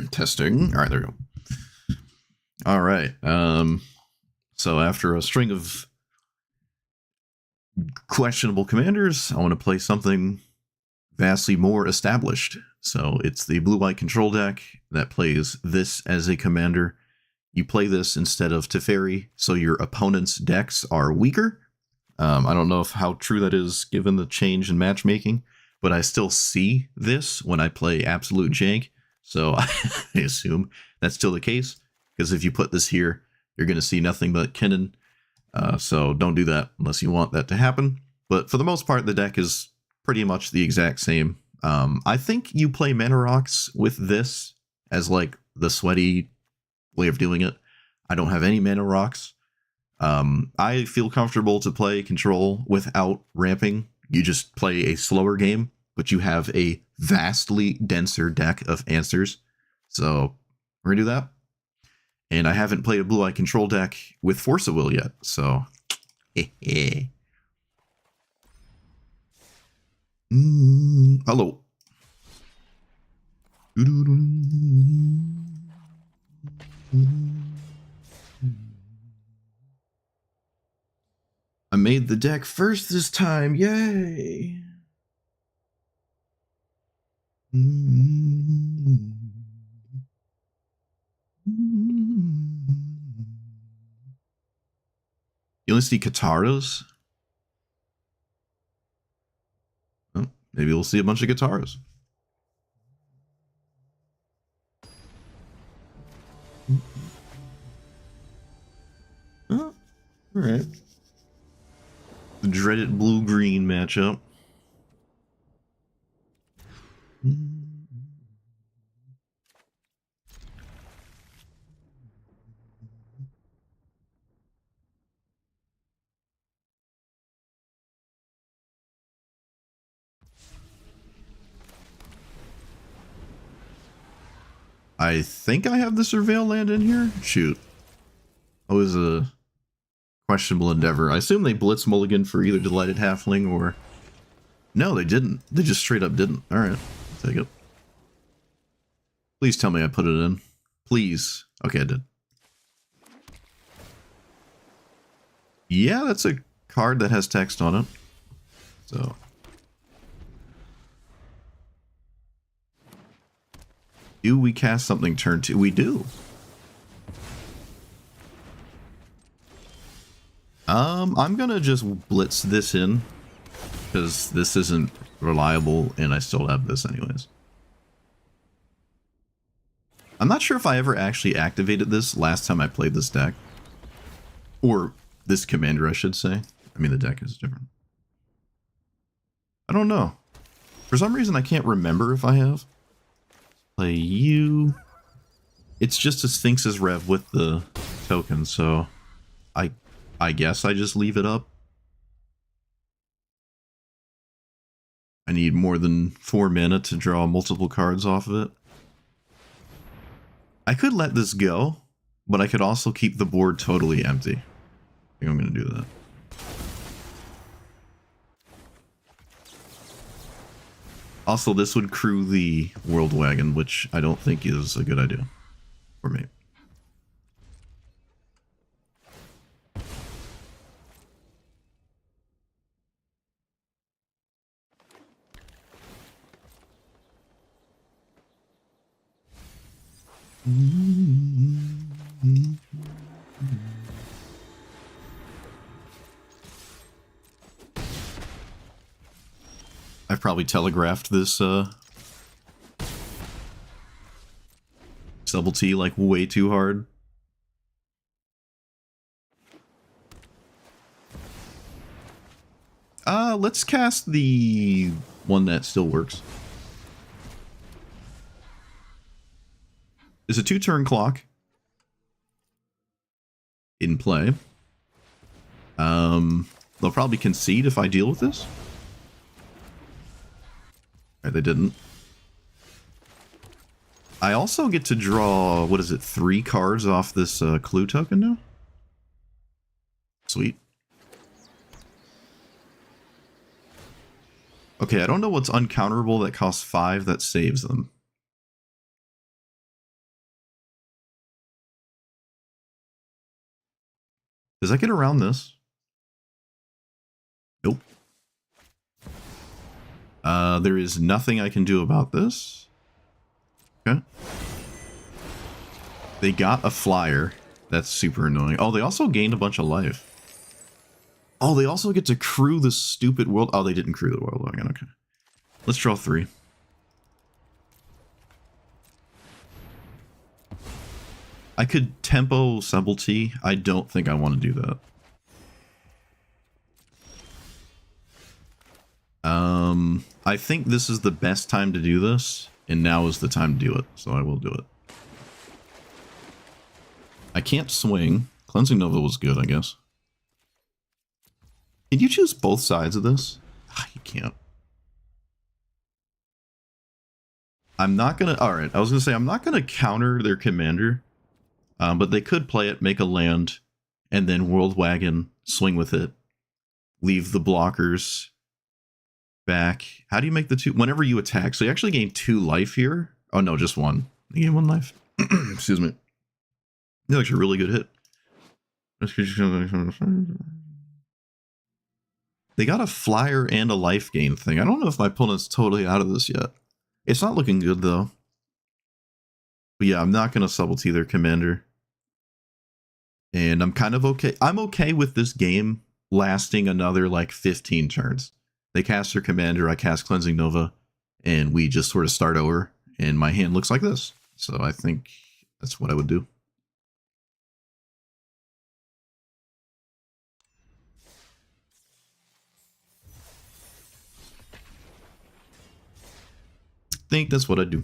Testing. All right, there we go. All right. So after a string of questionable commanders, I want to play something vastly more established. So it's the blue-white control deck that plays this as a commander. You play this instead of Teferi, so your opponent's decks are weaker. I don't know how true that is given the change in matchmaking, but I still see this when I play Absolute Jank, so I assume that's still the case, because if you put this here, you're going to see nothing but Kinnan, so don't do that unless you want that to happen. But for the most part, the deck is pretty much the exact same. I think you play Mana Rocks with this as like the sweaty way of doing it. I don't have any Mana Rocks. I feel comfortable to play control without ramping. You just play a slower game, but you have a vastly denser deck of answers. So we're gonna do that. And I haven't played a blue-eye control deck with Force of Will yet, so hello. I made the deck first this time, yay! You only see Kataras? Oh, maybe we'll see a bunch of Kataras. Oh, alright. The dreaded blue-green matchup. I think I have the Surveil land in here? Shoot. That was a questionable endeavor. I assume they blitz mulligan for either Delighted Halfling or... No, they didn't. They just straight up didn't. Alright, I'll take it. Please tell me I put it in. Please. Okay, I did. Yeah, that's a card that has text on it. So... do we cast something turn 2? We do. I'm gonna just blitz this in, because this isn't reliable, and I still have this anyways. I'm not sure if I ever actually activated this last time I played this deck. Or this commander, I should say. I mean, the deck is different. I don't know. For some reason, I can't remember if I have. Play you. It's just a Sphinx's Rev with the token, so I guess I just leave it up. I need more than 4 mana to draw multiple cards off of it. I could let this go, but I could also keep the board totally empty. I think I'm going to do that. Also, this would crew the World Wagon, which I don't think is a good idea for me. I've probably telegraphed this Double T like way too hard. Let's cast the one that still works. There's a 2-turn clock in play. They'll probably concede if I deal with this. Alright, they didn't. I also get to draw, what is it, 3 cards off this clue token now? Sweet. Okay, I don't know what's uncounterable that costs 5 that saves them. Does I get around this? Nope. There is nothing I can do about this. Okay. They got a flyer. That's super annoying. Oh, they also gained a bunch of life. Oh, they also get to crew the stupid world. Oh, they didn't crew the world wagon. Okay. Let's draw 3. I could tempo subtlety. I don't think I want to do that. I think this is the best time to do this, and now is the time to do it, so I will do it. I can't swing. Cleansing Nova was good, I guess. Can you choose both sides of this? Ah, you can't. I'm not gonna... Alright, I was gonna say, I'm not gonna counter their commander, but they could play it, make a land, and then World Wagon, swing with it, leave the blockers back. How do you make the 2? Whenever you attack, so you actually gain 2 life here. Oh no, just 1. You gain 1 life. Excuse me. That's actually a really good hit. They got a flyer and a life gain thing. I don't know if my opponent's totally out of this yet. It's not looking good though. But yeah, I'm not going to subtlety their commander. And I'm kind of okay. I'm okay with this game lasting another like 15 turns. They cast their commander, I cast Cleansing Nova, and we just sort of start over, and my hand looks like this. So I think that's what I would do. I think that's what I'd do.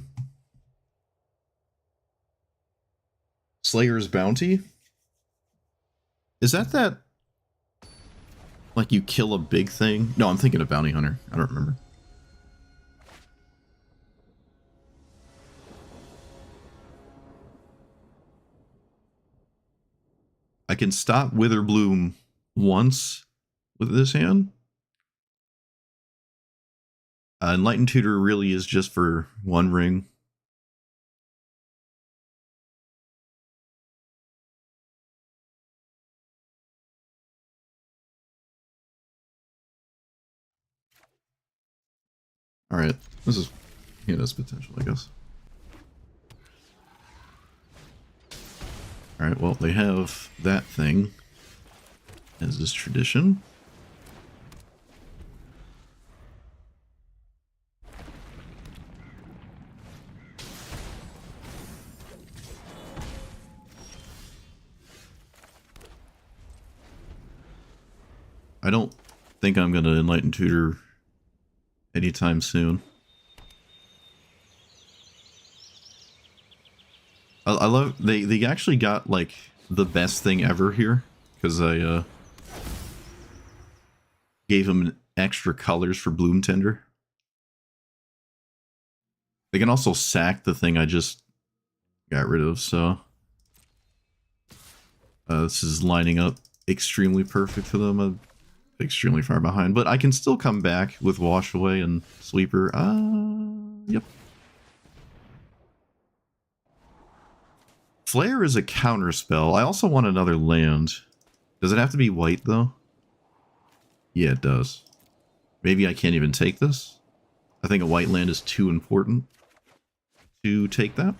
Slayer's Bounty? Is that like you kill a big thing? No, I'm thinking of Bounty Hunter. I don't remember. I can stop Witherbloom once with this hand. Enlightened Tutor really is just for 1 ring. Alright, this is... yeah, that's potential, I guess. Alright, well, they have that thing, as is tradition. I don't think I'm going to Enlighten Tutor anytime soon. I love... They actually got, like, the best thing ever here, because I gave them extra colors for Bloom Tender. They can also sack the thing I just got rid of, so... this is lining up extremely perfect for them. I'm extremely far behind, but I can still come back with Wash Away and Sweeper. Yep. Flare is a counter spell. I also want another land. Does it have to be white, though? Yeah, it does. Maybe I can't even take this? I think a white land is too important to take that.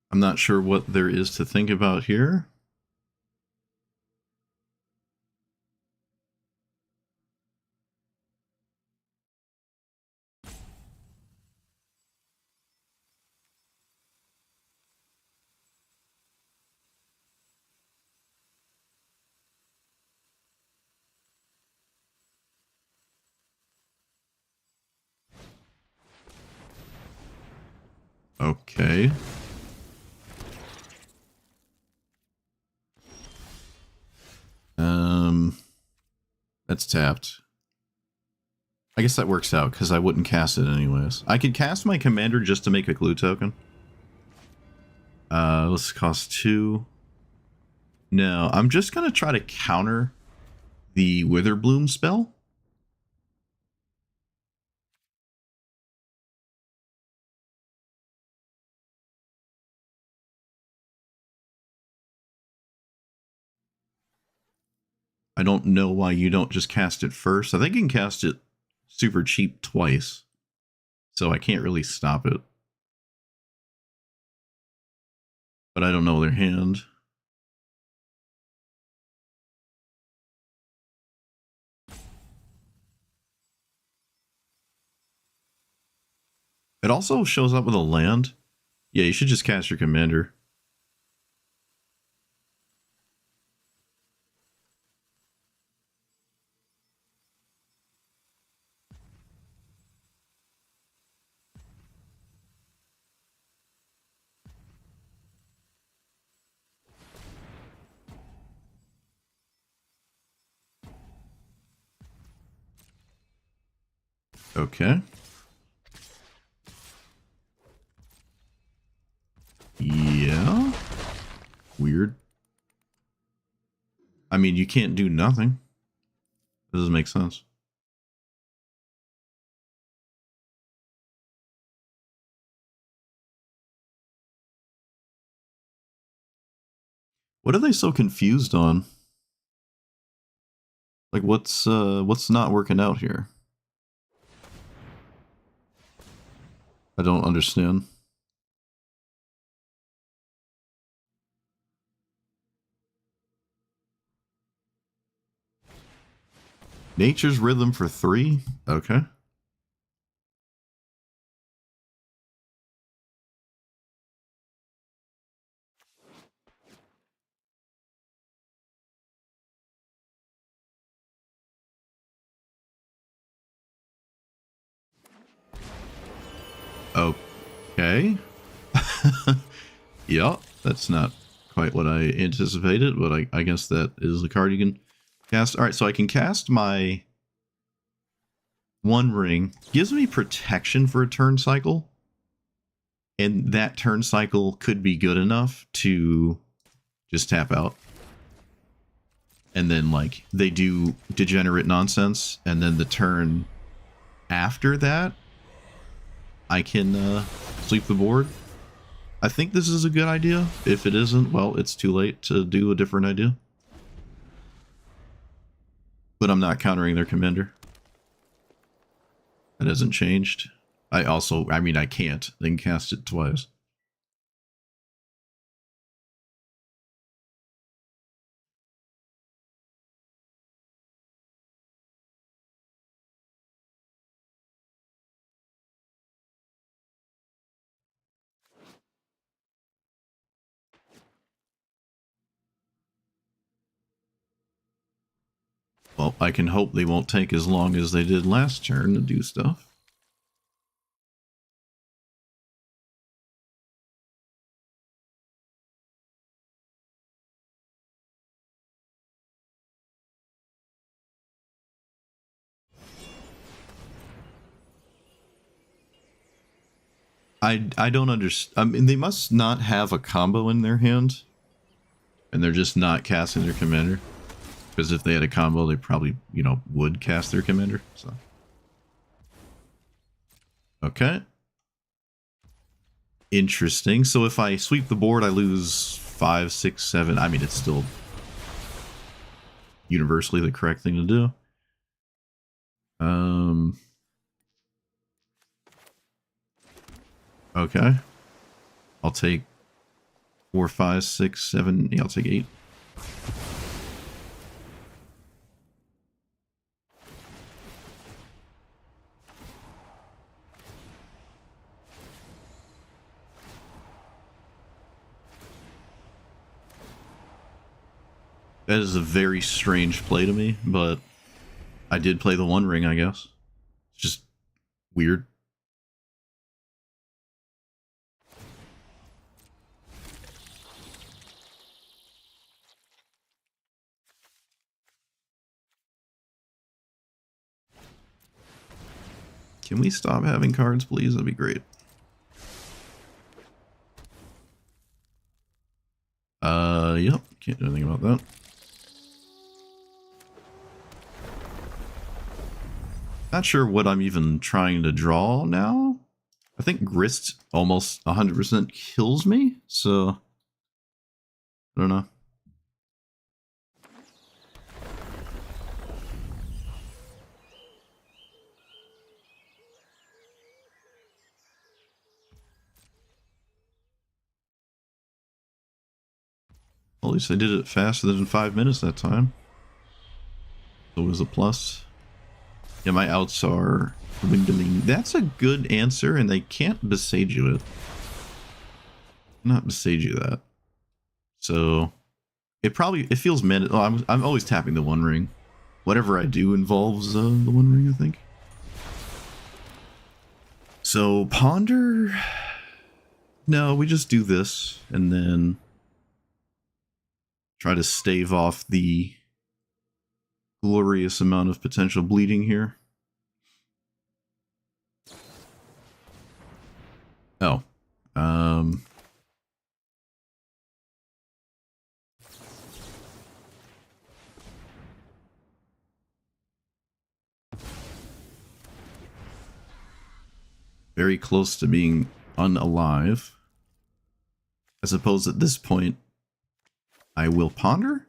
I'm not sure what there is to think about here. Okay. That's tapped. I guess that works out, because I wouldn't cast it anyways. I could cast my commander just to make a glue token. Let's cost 2. No, I'm just gonna try to counter the Witherbloom spell. I don't know why you don't just cast it first. I think you can cast it super cheap twice. So I can't really stop it. But I don't know their hand. It also shows up with a land. Yeah, you should just cast your commander. Okay. Yeah. Weird. I mean, you can't do nothing. That doesn't make sense. What are they so confused on? Like, what's not working out here? I don't understand. Nature's Rhythm for 3? Okay. Okay. Yeah, that's not quite what I anticipated, but I guess that is a card you can cast. Alright, so I can cast my One Ring. Gives me protection for a turn cycle. And that turn cycle could be good enough to just tap out. And then, like, they do degenerate nonsense, and then the turn after that, I can sweep the board. I think this is a good idea. If it isn't, well, it's too late to do a different idea. But I'm not countering their commander. That hasn't changed. I mean, I can't. They can cast it twice. Well, I can hope they won't take as long as they did last turn to do stuff. I don't understand. I mean, they must not have a combo in their hand, and they're just not casting their commander. Because if they had a combo, they probably, you know, would cast their commander. So, okay, interesting. So if I sweep the board, I lose 5, 6, 7. I mean, it's still universally the correct thing to do. Okay. I'll take 4, 5, 6, 7. Yeah, I'll take 8. That is a very strange play to me, but I did play the One Ring, I guess. It's just weird. Can we stop having cards, please? That'd be great. Yep. Can't do anything about that. Not sure what I'm even trying to draw now. I think Grist almost 100% kills me, so I don't know. At least I did it faster than 5 minutes that time. So it was a plus. Yeah, my outs are dwindling. That's a good answer, and they can't besage you it. Not besage you that. So it feels oh, I'm always tapping the One Ring. Whatever I do involves the One Ring, I think. So Ponder. No, we just do this and then try to stave off the glorious amount of potential bleeding here. Oh. Very close to being unalive. I suppose at this point, I will Ponder?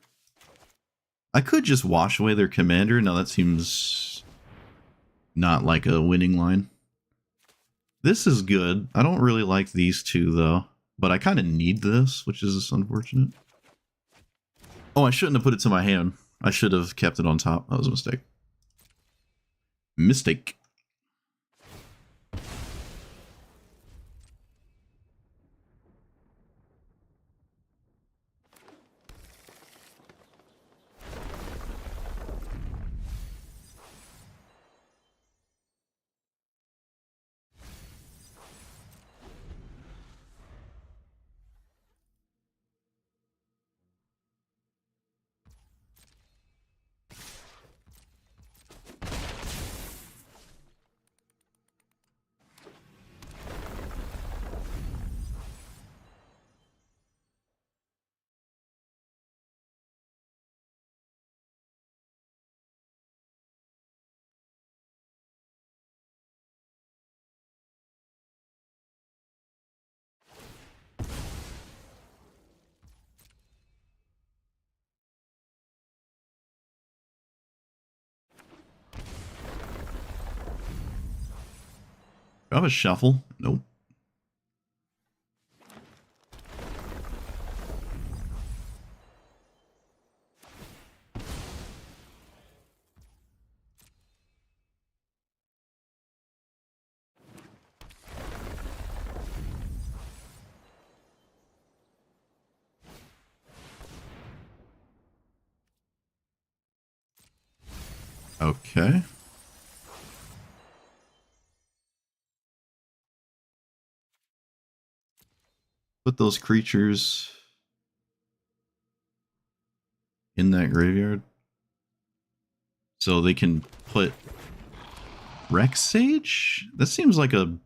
I could just wash away their commander. No, that seems not like a winning line. This is good. I don't really like these two, though. But I kind of need this, which is unfortunate. Oh, I shouldn't have put it to my hand. I should have kept it on top. That was a mistake. Mistake. Do I have a shuffle? Nope. Okay. Put those creatures in that graveyard so they can put Rex Sage? That seems like a...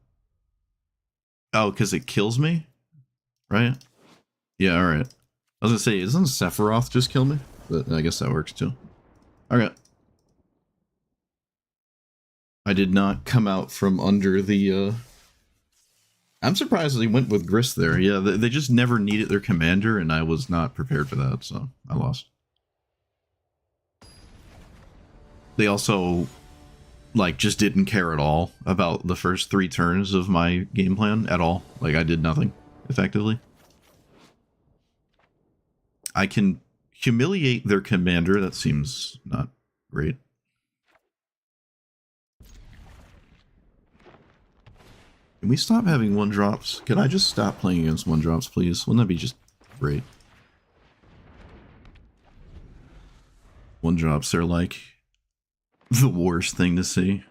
Oh, because it kills me? Right? Yeah, alright. I was gonna say, doesn't Sephiroth just kill me? But I guess that works too. Alright. I did not come out from under the, I'm surprised they went with Grist there. Yeah, they just never needed their commander, and I was not prepared for that, so I lost. They also, like, just didn't care at all about the first 3 turns of my game plan at all. Like, I did nothing, effectively. I can humiliate their commander. That seems not great. Can we stop having 1-drops? Can I just stop playing against 1-drops, please? Wouldn't that be just great? 1-drops are like the worst thing to see.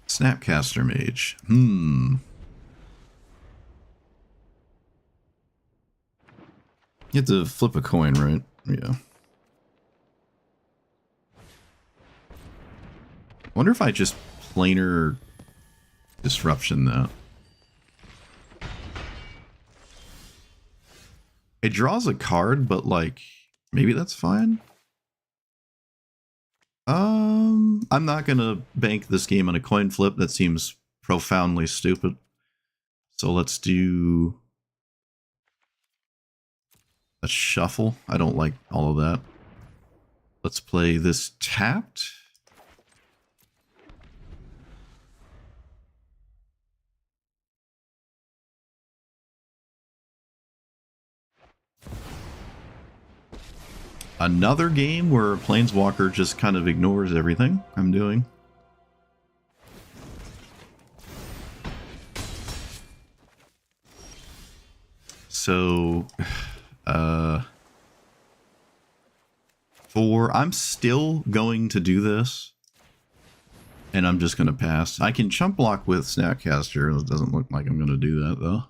Snapcaster Mage. You have to flip a coin, right? Yeah. Wonder if I just planar disruption that. It draws a card, but like maybe that's fine. I'm not gonna bank this game on a coin flip. That seems profoundly stupid. So let's do a shuffle. I don't like all of that. Let's play this tapped. Another game where Planeswalker just kind of ignores everything I'm doing. So, I'm still going to do this, and I'm just going to pass. I can chump block with Snapcaster. It doesn't look like I'm going to do that, though.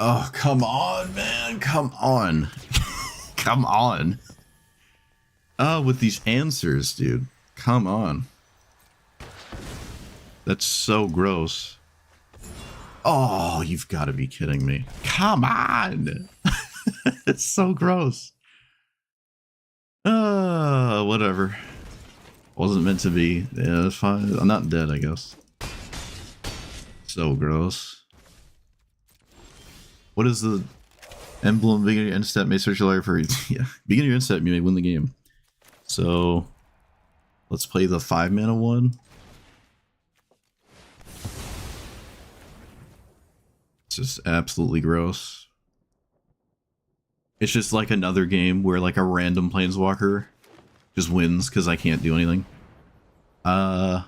Oh, come on, man. Come on. Come on. With these answers, dude. Come on. That's so gross. Oh, you've got to be kidding me. Come on. It's so gross. Whatever. Wasn't meant to be. Yeah, that's fine. I'm not dead, I guess. So gross. What is the emblem? Beginning end step may search your library for yeah. Beginning end step, you may win the game. So let's play the 5-mana one. It's just absolutely gross. It's just like another game where like a random planeswalker just wins because I can't do anything. I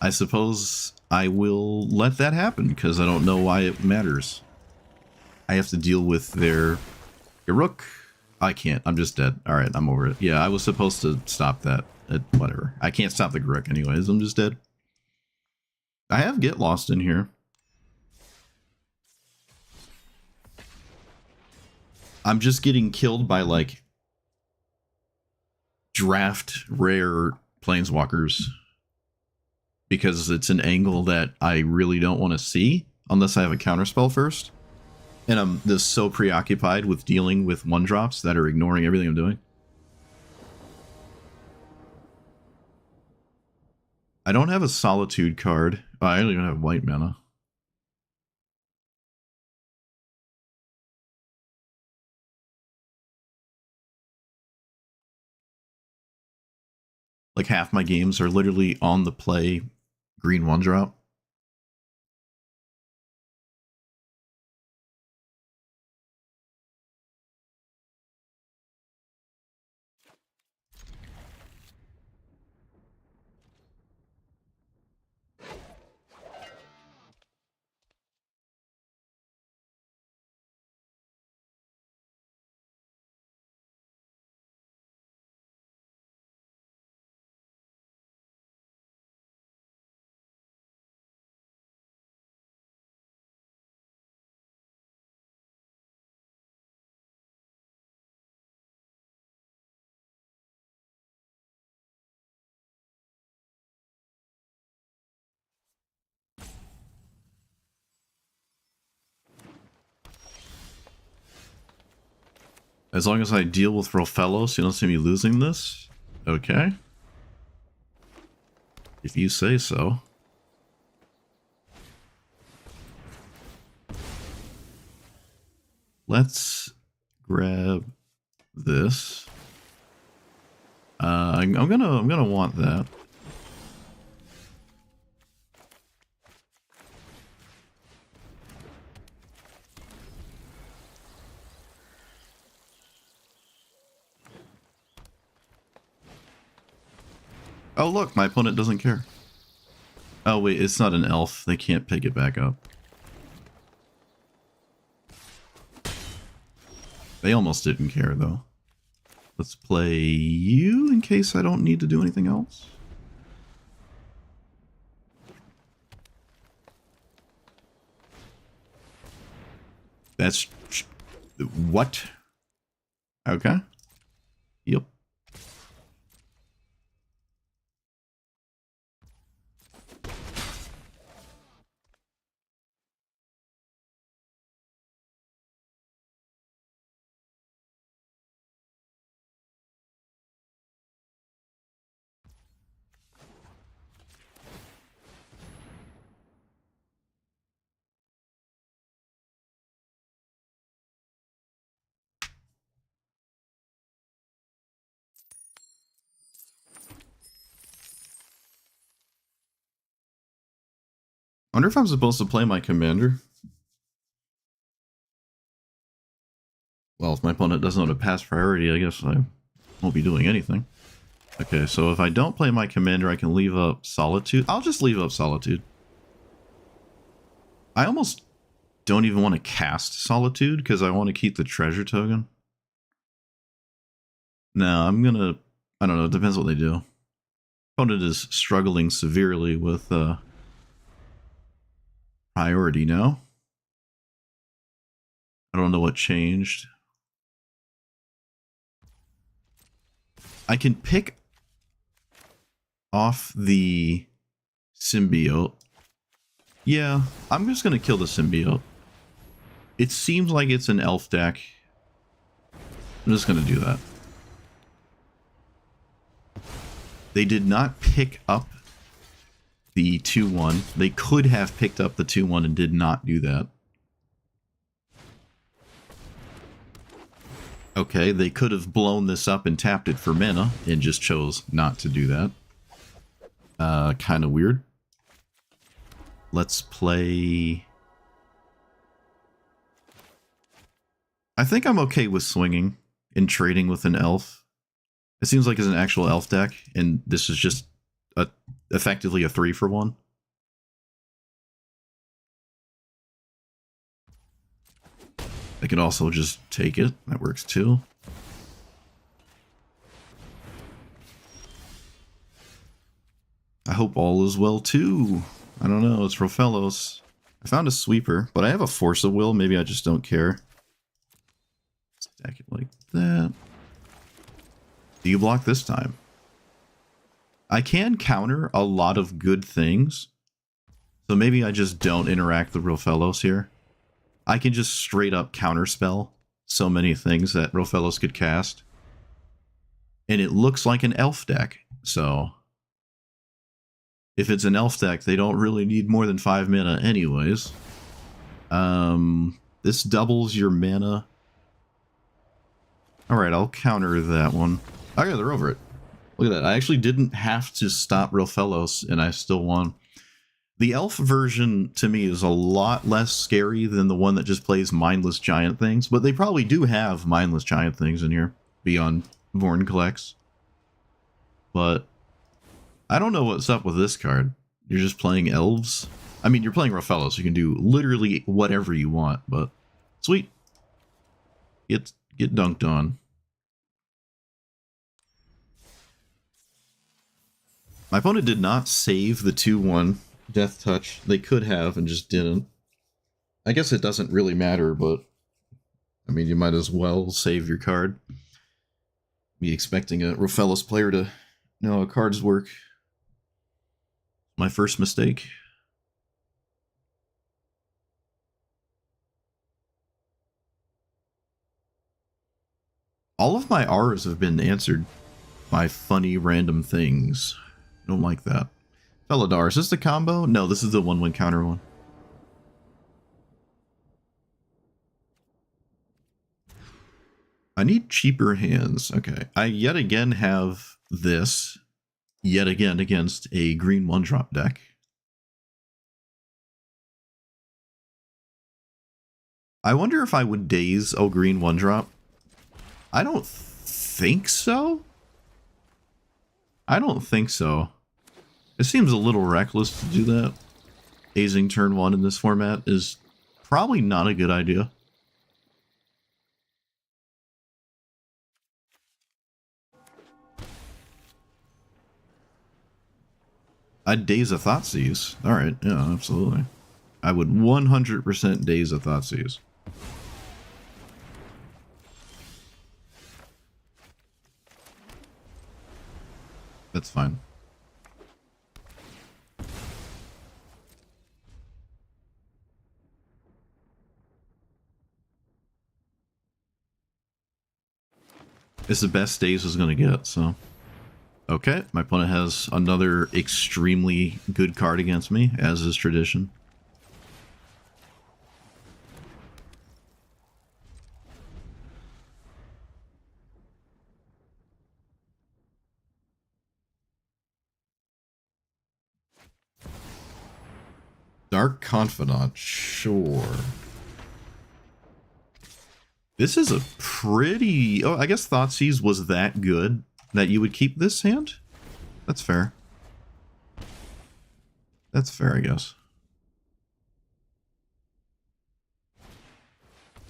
suppose I will let that happen because I don't know why it matters. I have to deal with their Garruk. I can't. I'm just dead. All right, I'm over it. Yeah, I was supposed to stop that. Whatever. I can't stop the Garruk anyways. I'm just dead. I have Get Lost in here. I'm just getting killed by like draft rare planeswalkers because it's an angle that I really don't want to see unless I have a counterspell first. And I'm just so preoccupied with dealing with 1-drops that are ignoring everything I'm doing. I don't have a Solitude card. Oh, I don't even have white mana. Like half my games are literally on the play green 1-drop. As long as I deal with Rofellos, you don't see me losing this? Okay. If you say so. Let's grab this. I'm gonna want that. Oh look, my opponent doesn't care. Oh wait, it's not an elf. They can't pick it back up. They almost didn't care though. Let's play you in case I don't need to do anything else. That's... what? Okay. Yep. I wonder if I'm supposed to play my commander. Well, if my opponent doesn't have a pass priority, I guess I won't be doing anything. Okay, so if I don't play my commander, I can leave up Solitude. I'll just leave up Solitude. I almost don't even want to cast Solitude because I want to keep the treasure token. No, I'm gonna... I don't know, it depends what they do. Opponent is struggling severely with priority now. I don't know what changed. I can pick off the symbiote. Yeah, I'm just gonna kill the symbiote. It seems like it's an elf deck. I'm just gonna do that. They did not pick up the 2-1. They could have picked up the 2-1 and did not do that. Okay, they could have blown this up and tapped it for mana and just chose not to do that. Kind of weird. Let's play... I think I'm okay with swinging and trading with an elf. It seems like it's an actual elf deck, and this is just effectively a 3-for-1. I could also just take it. That works too. I hope all is well too. I don't know, it's Rofellos. I found a sweeper, but I have a Force of Will. Maybe I just don't care. Stack it like that. Do you block this time? I can counter a lot of good things. So maybe I just don't interact with Rofellos here. I can just straight up counterspell so many things that Rofellos could cast. And it looks like an elf deck, so... if it's an elf deck, they don't really need more than 5 mana anyways. This doubles your mana. Alright, I'll counter that one. Oh yeah, they're over it. Look at that. I actually didn't have to stop Rofellos, and I still won. The elf version, to me, is a lot less scary than the one that just plays mindless giant things, but they probably do have mindless giant things in here, beyond Vorinclex. But I don't know what's up with this card. You're just playing elves? I mean, you're playing Rofellos, you can do literally whatever you want, but sweet. Get dunked on. My opponent did not save the 2-1 Death Touch. They could have and just didn't. I guess it doesn't really matter, but I mean, you might as well save your card. Me expecting a Rofellos player to know how cards work. My first mistake. All of my R's have been answered by funny random things. Don't like that. Felidar, is this the combo? No, this is the 1-1 counter one. I need cheaper hands. Okay. I yet again have this. Yet again against a green 1-drop deck. I wonder if I would daze a green 1-drop. I don't think so. I don't think so. It seems a little reckless to do that. Dazing turn 1 in this format is probably not a good idea. I'd Days of Thoughtseize. Alright, yeah, absolutely. I would 100% Days of Thoughtseize. That's fine. It's the best Days is going to get, so... Okay, my opponent has another extremely good card against me, as is tradition. Dark Confidant, sure. This is a pretty... Oh, I guess Thoughtseize was that good that you would keep this hand? That's fair. That's fair, I guess.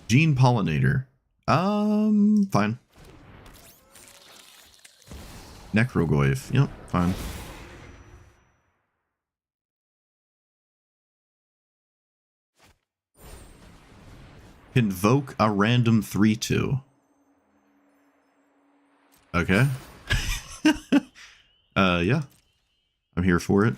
Gene Pollinator. Fine. Necrogoyf. Yep, fine. Invoke a random 3/2. Okay. Yeah. I'm here for it.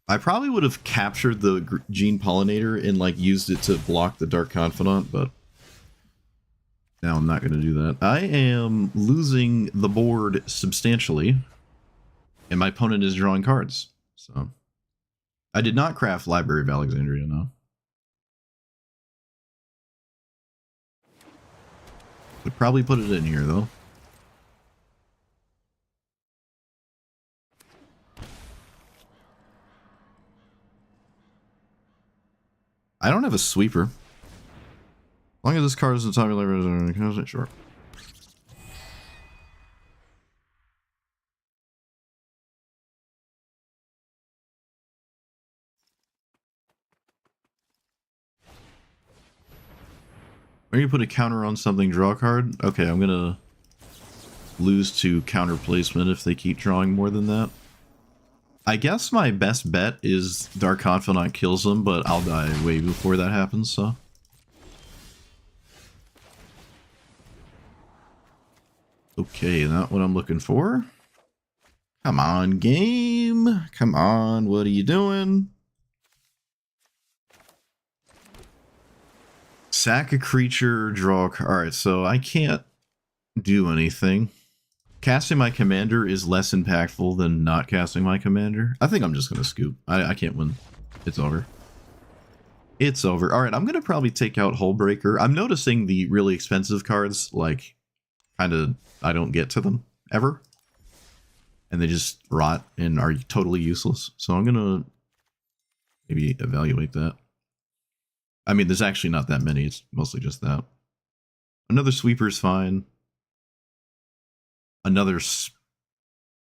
I probably would have captured the Gene Pollinator and, like, used it to block the Dark Confidant, but now I'm not going to do that. I am losing the board substantially, and my opponent is drawing cards, so... I did not craft Library of Alexandria, no. Would probably put it in here, though. I don't have a sweeper. As long as this card is in top of library, sure. Are you put a counter on something, draw a card? Okay, I'm gonna lose to counter placement if they keep drawing more than that. I guess my best bet is Dark Confidant kills them, but I'll die way before that happens, so... Okay, not what I'm looking for. Come on, game. Come on, what are you doing? Sack a creature, draw a card. Alright, so I can't do anything. Casting my commander is less impactful than not casting my commander. I think I'm just going to scoop. I can't win. It's over. It's over. Alright, I'm going to probably take out Hullbreaker. I'm noticing the really expensive cards, like, kind of, I don't get to them, ever. And they just rot and are totally useless. So I'm going to maybe evaluate that. I mean, there's actually not that many. It's mostly just that. Another sweeper's fine. Another...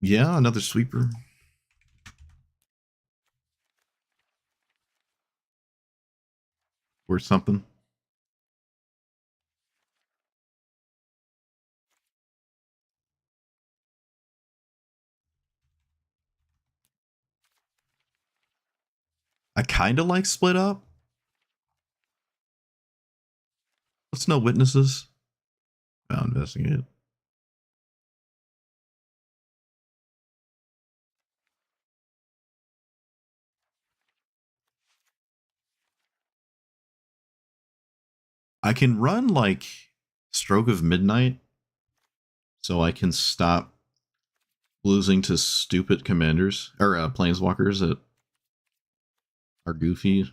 Yeah, another sweeper. Or something. I kind of like Split Up. What's no witnesses? I'll investigate. I can run, like, Stroke of Midnight, so I can stop losing to stupid commanders, or planeswalkers that are goofy.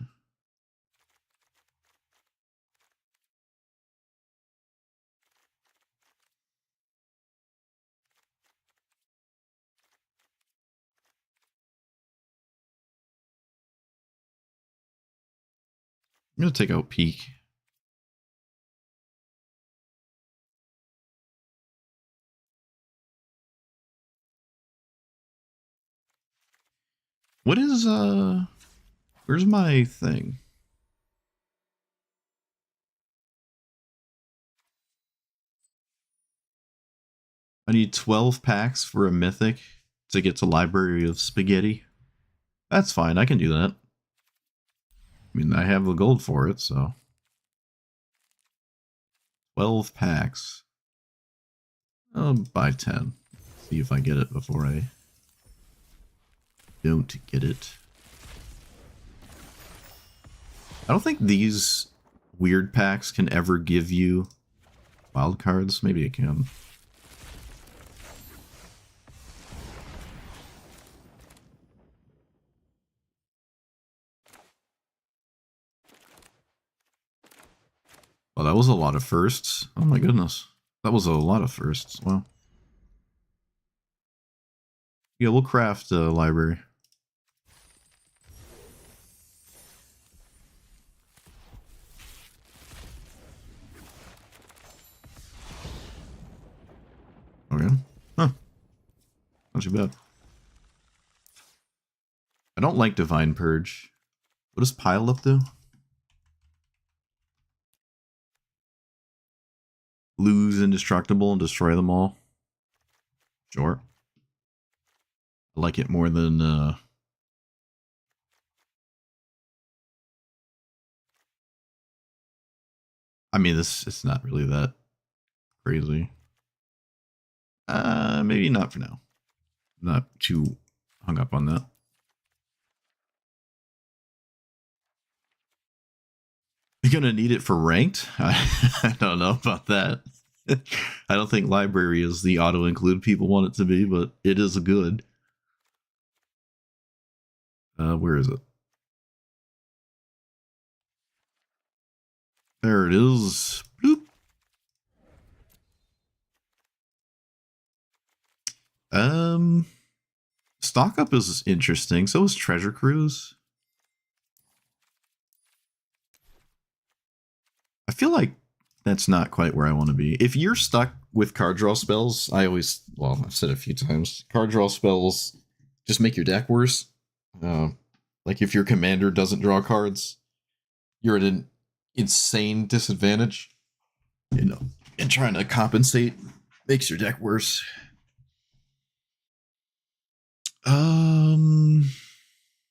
I'm going to take out Peak. What is, where's my thing? need 12 packs for a mythic to get to Library of Spaghetti. That's fine, I can do that. I mean, I have the gold for it, so. 12 packs. I'll buy 10. See if I get it before I don't get it. I don't think these weird packs can ever give you wild cards. Maybe it can. Oh, that was a lot of firsts. Oh my goodness. That was a lot of firsts. Wow. Yeah, we'll craft a library. Okay. Huh. Not too bad. I don't like Divine Purge. What does Pile Up do? Lose Indestructible and destroy them all. Sure. I like it more than I mean, it's not really that crazy. Maybe not for now. Not too hung up on that. You're gonna need it for ranked? I don't know about that. I don't think library is the auto-include people want it to be, but it is good. Where is it? There it is. Bloop. Stock Up is interesting. So is Treasure Cruise. I feel like that's not quite where I want to be. If you're stuck with card draw spells, I've said it a few times, card draw spells just make your deck worse. Like if your commander doesn't draw cards, you're at an insane disadvantage. You know, and trying to compensate makes your deck worse.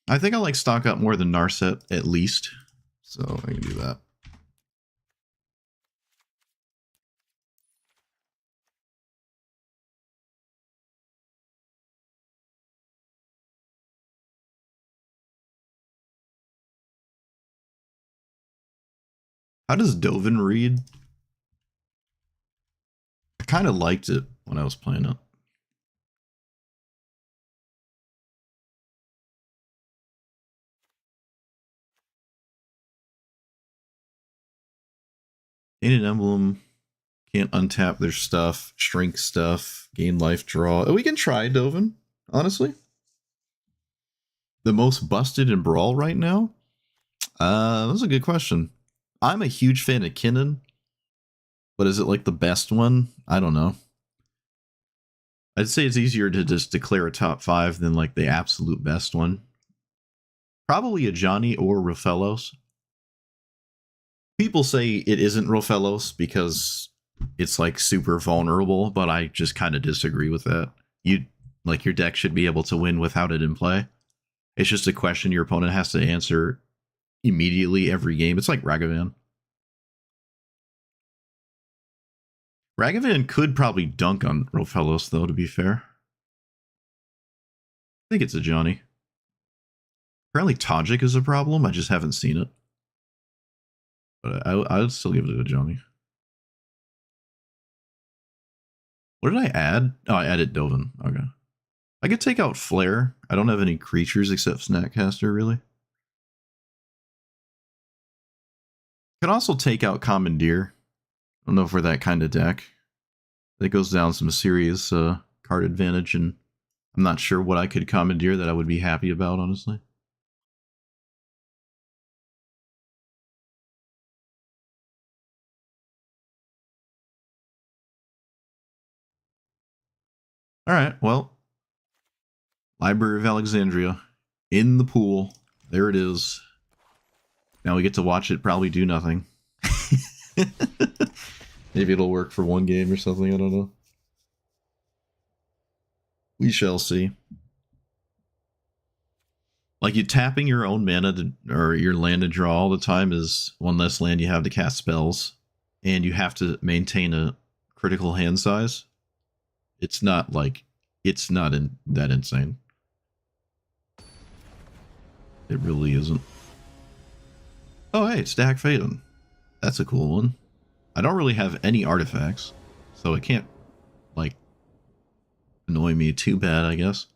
I think I like Stock Up more than Narset at least, so I can do that. How does Dovin read? I kind of liked it when I was playing it. Gain an emblem, can't untap their stuff, shrink stuff, gain life draw. Oh, we can try Dovin, honestly. The most busted in Brawl right now? That's a good question. I'm a huge fan of Kinnan, but is it like the best one? I don't know. I'd say it's easier to just declare a top 5 than like the absolute best one. Probably a Johnny or Rofellos. People say it isn't Rofellos because it's like super vulnerable, but I just kind of disagree with that. Your deck should be able to win without it in play. It's just a question your opponent has to answer immediately every game. It's like Ragavan. Ragavan could probably dunk on Rofellos, though, to be fair. I think it's a Johnny. Apparently Tajik is a problem. I just haven't seen it. But I would still give it a Johnny. What did I add? Oh, I added Dovin. Okay. I could take out Flare. I don't have any creatures except Snapcaster, really. Could also take out Commandeer. I don't know if we're that kind of deck. That goes down some serious card advantage, and I'm not sure what I could Commandeer that I would be happy about, honestly. Alright, well. Library of Alexandria. In the pool. There it is. Now we get to watch it probably do nothing. Maybe it'll work for one game or something, I don't know. We shall see. Like, you tapping your own mana or your land to draw all the time is one less land you have to cast spells, and you have to maintain a critical hand size. It's not that insane. It really isn't. Oh, hey, it's Dack Fayden. That's a cool one. I don't really have any artifacts, so it can't, like, annoy me too bad, I guess.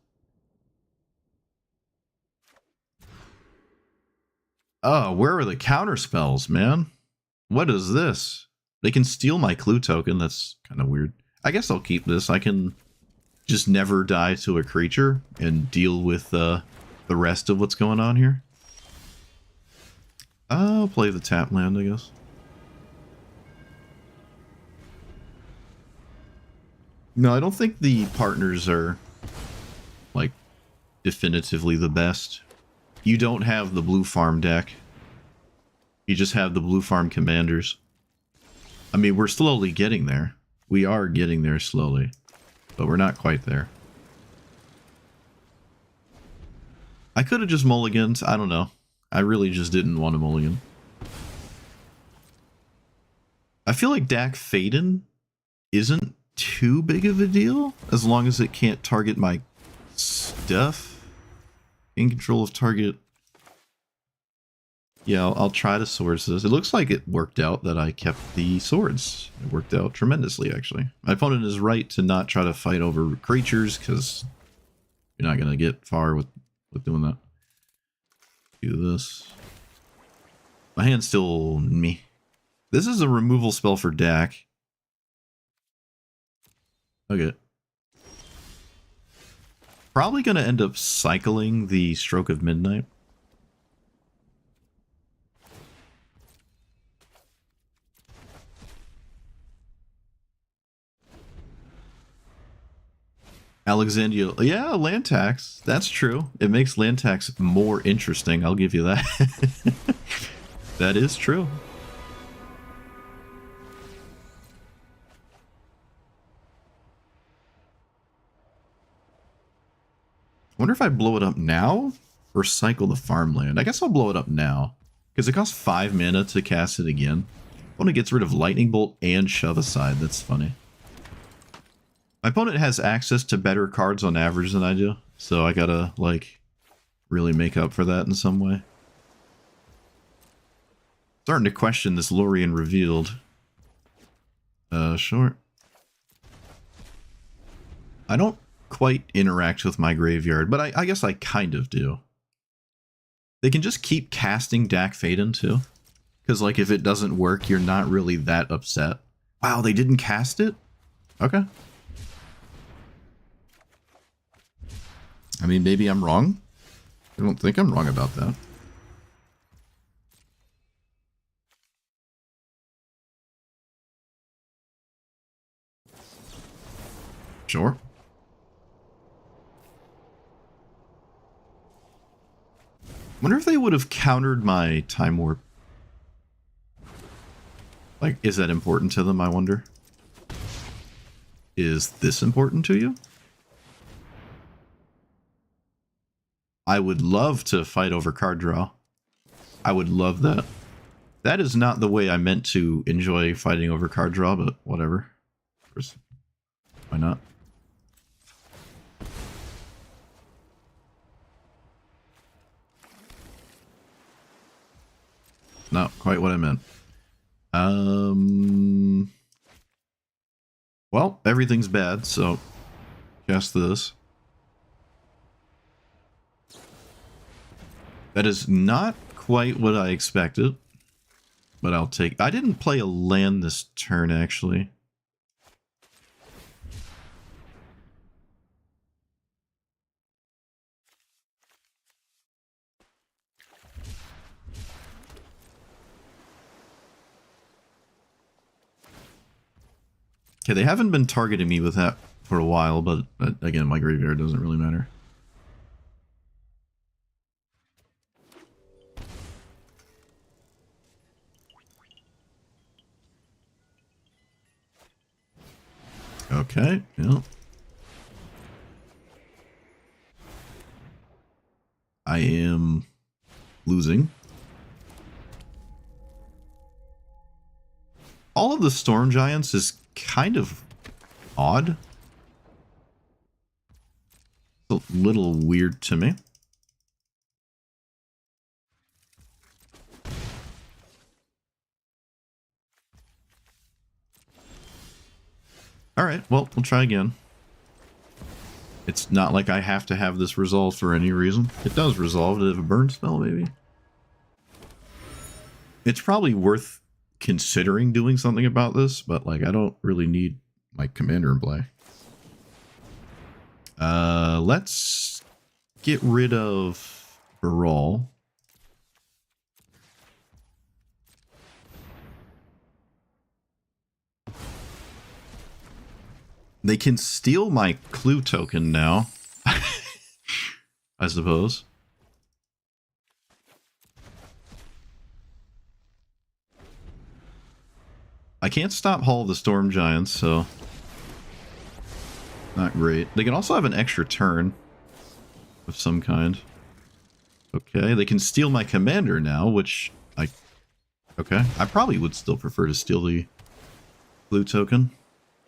Oh, where are the counter spells, man? What is this? They can steal my clue token. That's kind of weird. I guess I'll keep this. I can just never die to a creature and deal with the rest of what's going on here. I'll play the tap land, I guess. No, I don't think the partners are, like, definitively the best. You don't have the blue farm deck. You just have the blue farm commanders. I mean, we're slowly getting there. We are getting there slowly, but we're not quite there. I could have just mulliganed. I don't know. I really just didn't want to mulligan. I feel like Dack Fayden isn't too big of a deal as long as it can't target my stuff. In control of target. Yeah, I'll try to source this. It looks like it worked out that I kept the swords. It worked out tremendously, actually. My opponent is right to not try to fight over creatures, because you're not going to get far with doing that. Do this. My hand's still me. This is a removal spell for Dack. Okay. Probably going to end up cycling the Stroke of Midnight. Alexandria, yeah, land tax. That's true. It makes land tax more interesting. I'll give you that. That is true. I wonder if I blow it up now or cycle the farmland. I guess I'll blow it up now because it costs 5 mana to cast it again. Opponent gets rid of Lightning Bolt and Shove Aside. That's funny. My opponent has access to better cards on average than I do, so I gotta, like, really make up for that in some way. Starting to question this Lorien Revealed. Sure. I don't quite interact with my graveyard, but I guess I kind of do. They can just keep casting Dack Fayden too, because, like, if it doesn't work, you're not really that upset. Wow, they didn't cast it? Okay. I mean, maybe I'm wrong. I don't think I'm wrong about that. Sure. Wonder if they would have countered my Time Warp. Like, is that important to them, I wonder? Is this important to you? I would love to fight over card draw. I would love that. That is not the way I meant to enjoy fighting over card draw, but whatever. Of course. Why not? Not quite what I meant. Well, everything's bad, so cast this. That is not quite what I expected, but I'll take... I didn't play a land this turn, actually. Okay, they haven't been targeting me with that for a while, but again, my graveyard doesn't really matter. Okay, yeah. am losing. All of the Storm Giants is kind of odd. It's a little weird to me. Alright, well, we'll try again. It's not like I have to have this resolved for any reason. It does resolve. Does it have a burn spell, maybe? It's probably worth considering doing something about this, but like I don't really need my commander in play. Let's get rid of Baral. They can steal my clue token now, I suppose. I can't stop Hall of the Storm Giants, so not great. They can also have an extra turn of some kind. Okay, they can steal my commander now, which okay, I probably would still prefer to steal the clue token,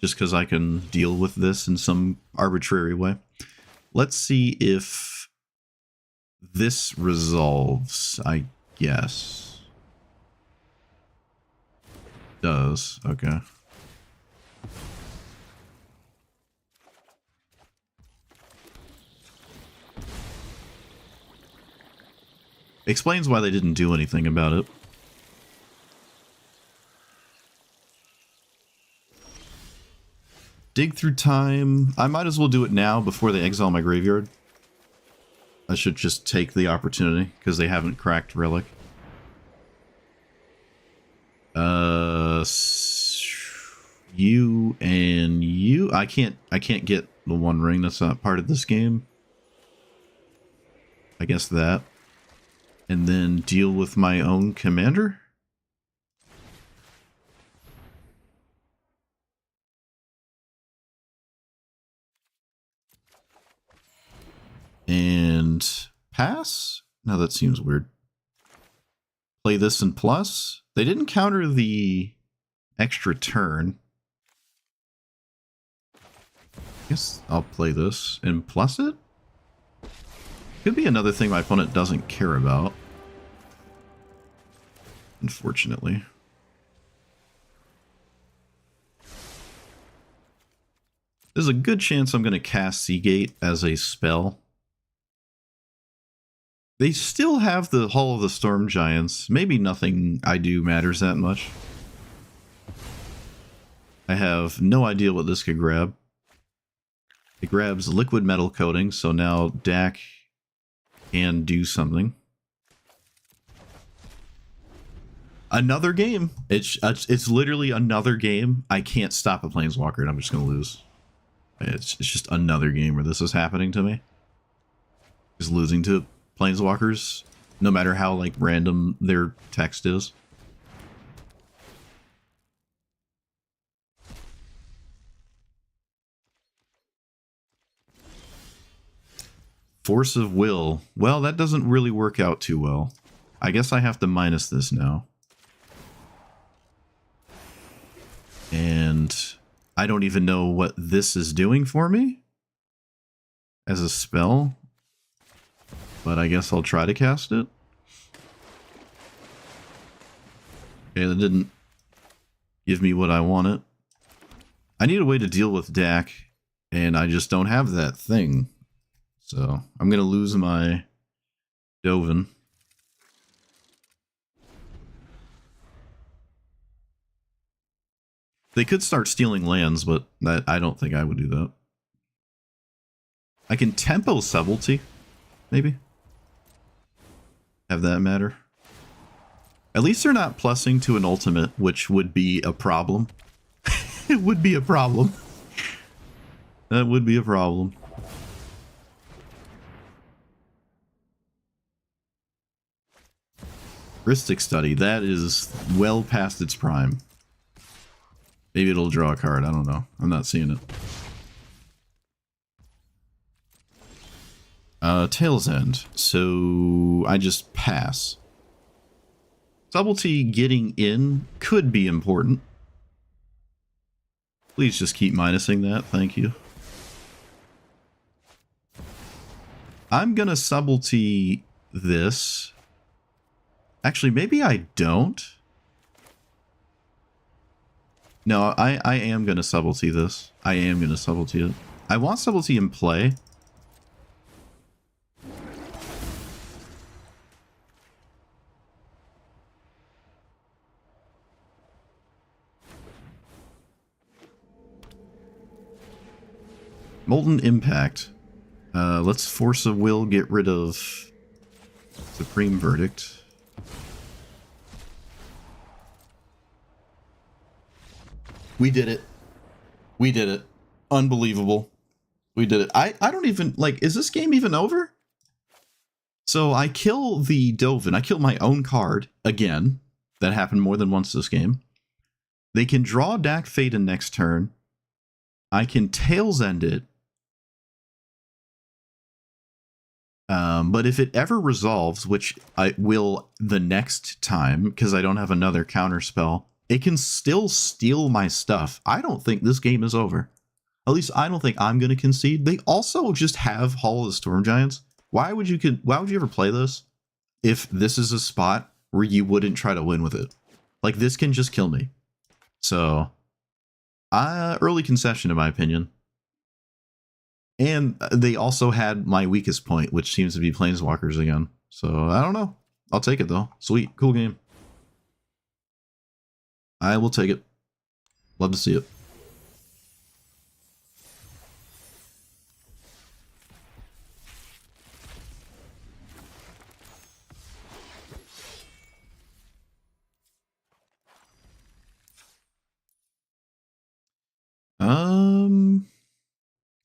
just because I can deal with this in some arbitrary way. Let's see if this resolves, I guess. Does, okay. Explains why they didn't do anything about it. Dig through time. I might as well do it now before they exile my graveyard. I should just take the opportunity because they haven't cracked Relic. You and you. I can't get the One Ring. That's not part of this game. I guess that. And then deal with my own commander? And pass? No, that seems weird. Play this in plus. They didn't counter the extra turn. I guess I'll play this and plus it? Could be another thing my opponent doesn't care about. Unfortunately. There's a good chance I'm going to cast Seagate as a spell. They still have the Hall of the Storm Giants. Maybe nothing I do matters that much. I have no idea what this could grab. It grabs liquid metal coating, so now Dak can do something. Another game. It's literally another game. I can't stop a Planeswalker and I'm just going to lose. It's just another game where this is happening to me. Just losing to Planeswalkers, no matter how like random their text is. Force of Will. Well, that doesn't really work out too well. I guess I have to minus this now. And I don't even know what this is doing for me as a spell. But I guess I'll try to cast it. Okay, that didn't give me what I wanted. I need a way to deal with Dak, and I just don't have that thing. So I'm going to lose my Dovin. They could start stealing lands, but I don't think I would do that. I can tempo Subtlety, maybe. Have that matter. At least they're not plussing to an ultimate, which would be a problem. It would be a problem. That would be a problem. Rhystic Study, that is well past its prime. Maybe it'll draw a card, I don't know. I'm not seeing it. Tail's End. So I just pass. Subtlety getting in could be important. Please just keep minusing that. Thank you. I'm gonna subtlety this. Actually, maybe I don't. No, I am gonna subtlety this. I am gonna subtlety it. I want subtlety in play. Molten Impact. Let's Force of Will get rid of Supreme Verdict. We did it. We did it. Unbelievable. We did it. I don't even, like, is this game even over? So I kill the Dovin. I kill my own card again. That happened more than once this game. They can draw Dak Fayden next turn. I can Tails End it. But if it ever resolves, which I will the next time, because I don't have another counter spell, it can still steal my stuff. I don't think this game is over. At least I don't think I'm going to concede. They also just have Hall of the Storm Giants. Why would you ever play this if this is a spot where you wouldn't try to win with it? Like, this can just kill me. So, early concession in my opinion. And they also had my weakest point, which seems to be Planeswalkers again. So, I don't know. I'll take it, though. Sweet. Cool game. I will take it. Love to see it.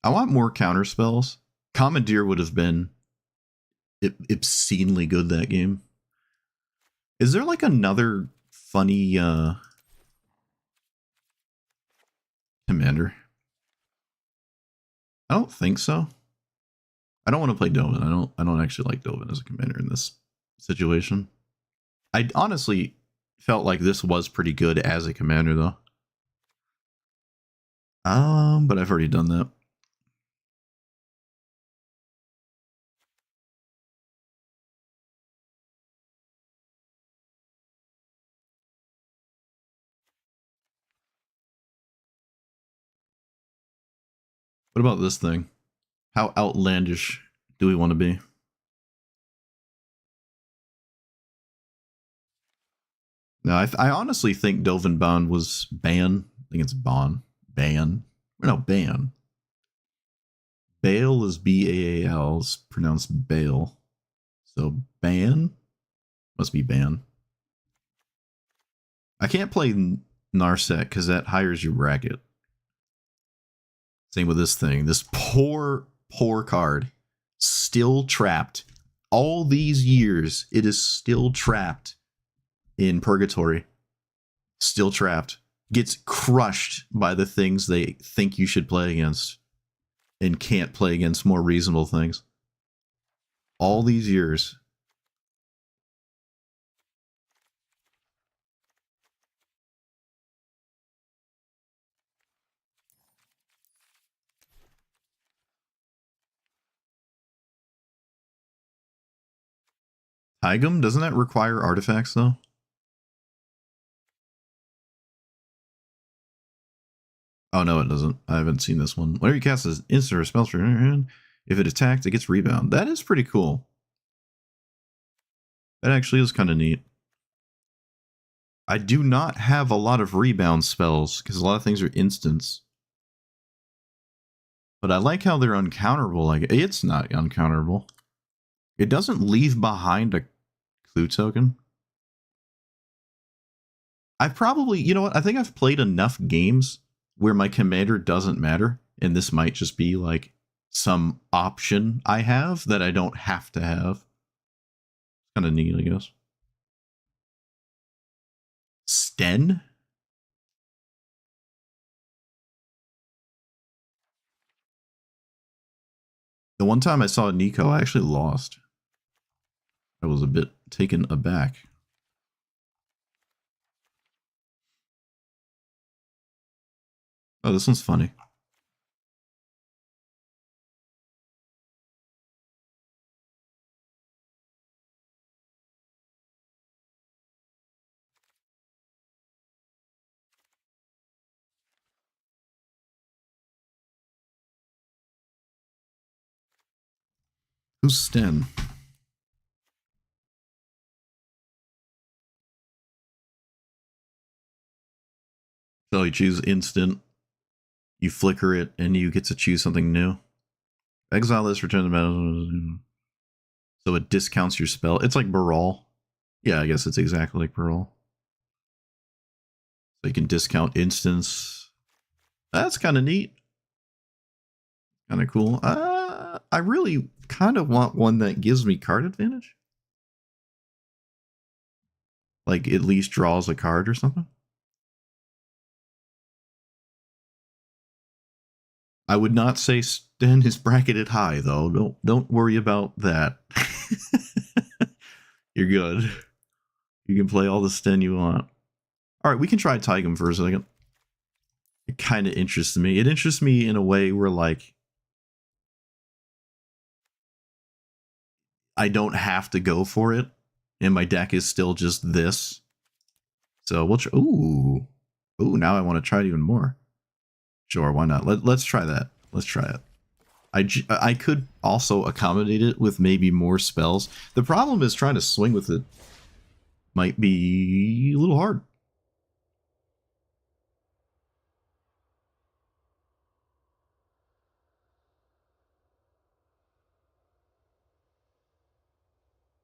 I want more counter spells. Commandeer would have been obscenely good that game. Is there like another funny commander? I don't think so. I don't want to play Dovin. I don't actually like Dovin as a commander in this situation. I honestly felt like this was pretty good as a commander though. But I've already done that. What about this thing? How outlandish do we want to be? No, I honestly think Dovin Baan was Ban. I think it's Ban. Ban. No, Ban. Baal is B-A-A-L. It's pronounced Baal. So Ban? Must be Ban. I can't play Narset because that hires your bracket. Same with this thing. This poor card. Still trapped. All these years, it is still trapped in purgatory. Still trapped. Gets crushed by the things they think you should play against. And can't play against more reasonable things. All these years. Tigum? Doesn't that require artifacts, though? Oh, no, it doesn't. I haven't seen this one. Whenever you cast an instant or spell for your hand, if it attacked, it gets rebound. That is pretty cool. That actually is kind of neat. I do not have a lot of rebound spells, because a lot of things are instants. But I like how they're uncounterable. Like, it's not uncounterable. It doesn't leave behind a clue token. I probably, you know what? I think I've played enough games where my commander doesn't matter. And this might just be like some option I have that I don't have to have. Kind of neat, I guess. Sten? The one time I saw Nico, I actually lost. I was a bit taken aback. Oh, this one's funny. Who's Sten? So you choose instant, you flicker it, and you get to choose something new. Exile this, return the battle. So it discounts your spell. It's like Baral. Yeah, I guess it's exactly like Baral. So you can discount instance. That's kind of neat. Kind of cool. I really kind of want one that gives me card advantage. Like at least draws a card or something. I would not say Sten is bracketed high though. Don't worry about that. You're good. You can play all the Sten you want. All right, we can try Taigam for a second. It kind of interests me. It interests me in a way where like I don't have to go for it, and my deck is still just this. So we'll try. Ooh, now I want to try it even more. Sure, why not? Let's try that. Let's try it. I could also accommodate it with maybe more spells. The problem is trying to swing with it might be a little hard.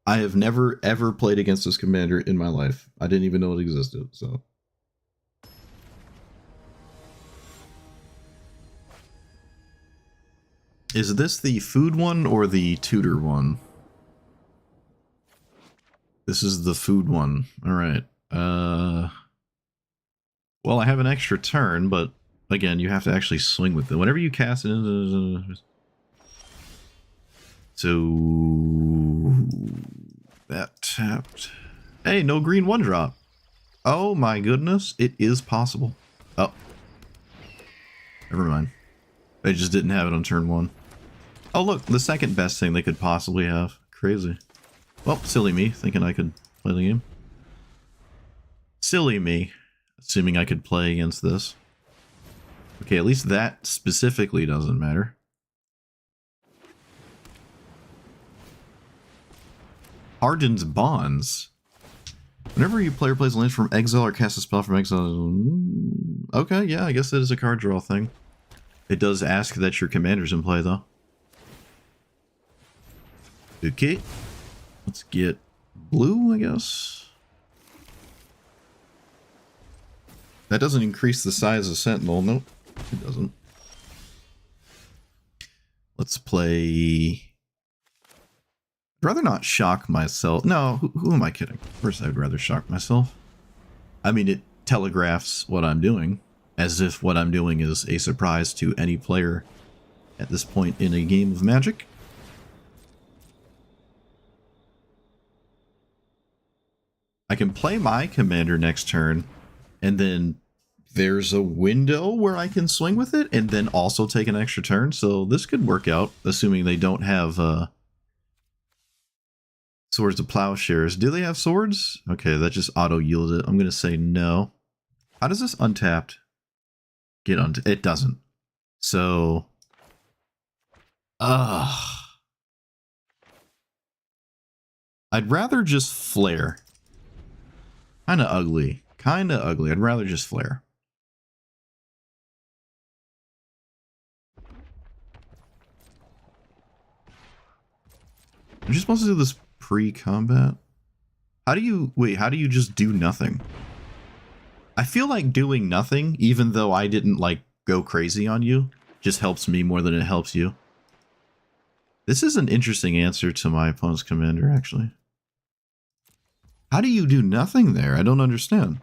I have never ever played against this commander in my life. I didn't even know it existed, so. Is this the food one or the tutor one? This is the food one. Alright. Well, I have an extra turn, but again, you have to actually swing with it. Whenever you cast it, so that tapped. Hey, no green 1-drop. Oh my goodness, it is possible. Oh, never mind. They just didn't have it on turn 1. Oh look, the second best thing they could possibly have. Crazy. Well, silly me, thinking I could play the game. Silly me, assuming I could play against this. Okay, at least that specifically doesn't matter. Hardened Bonds. Whenever your player plays a land from exile or casts a spell from exile... Okay, yeah, I guess that is a card draw thing. It does ask that your commander's in play, though. Okay. Let's get blue, I guess. That doesn't increase the size of Sentinel. Nope, it doesn't. Let's play... I'd rather not shock myself. No, who am I kidding? Of course I'd rather shock myself. I mean, it telegraphs what I'm doing, as if what I'm doing is a surprise to any player at this point in a game of Magic. I can play my commander next turn, and then there's a window where I can swing with it, and then also take an extra turn, so this could work out, assuming they don't have... Swords to Plowshares. Do they have swords? Okay, that just auto-yielded it. I'm going to say no. How does this untapped get on? It doesn't. So... I'd rather just flare. Kinda ugly. Kinda ugly. I'd rather just flare. Are you supposed to do this pre-combat? How do you... Wait, how do you just do nothing? I feel like doing nothing, even though I didn't, like, go crazy on you, just helps me more than it helps you. This is an interesting answer to my opponent's commander, actually. How do you do nothing there? I don't understand.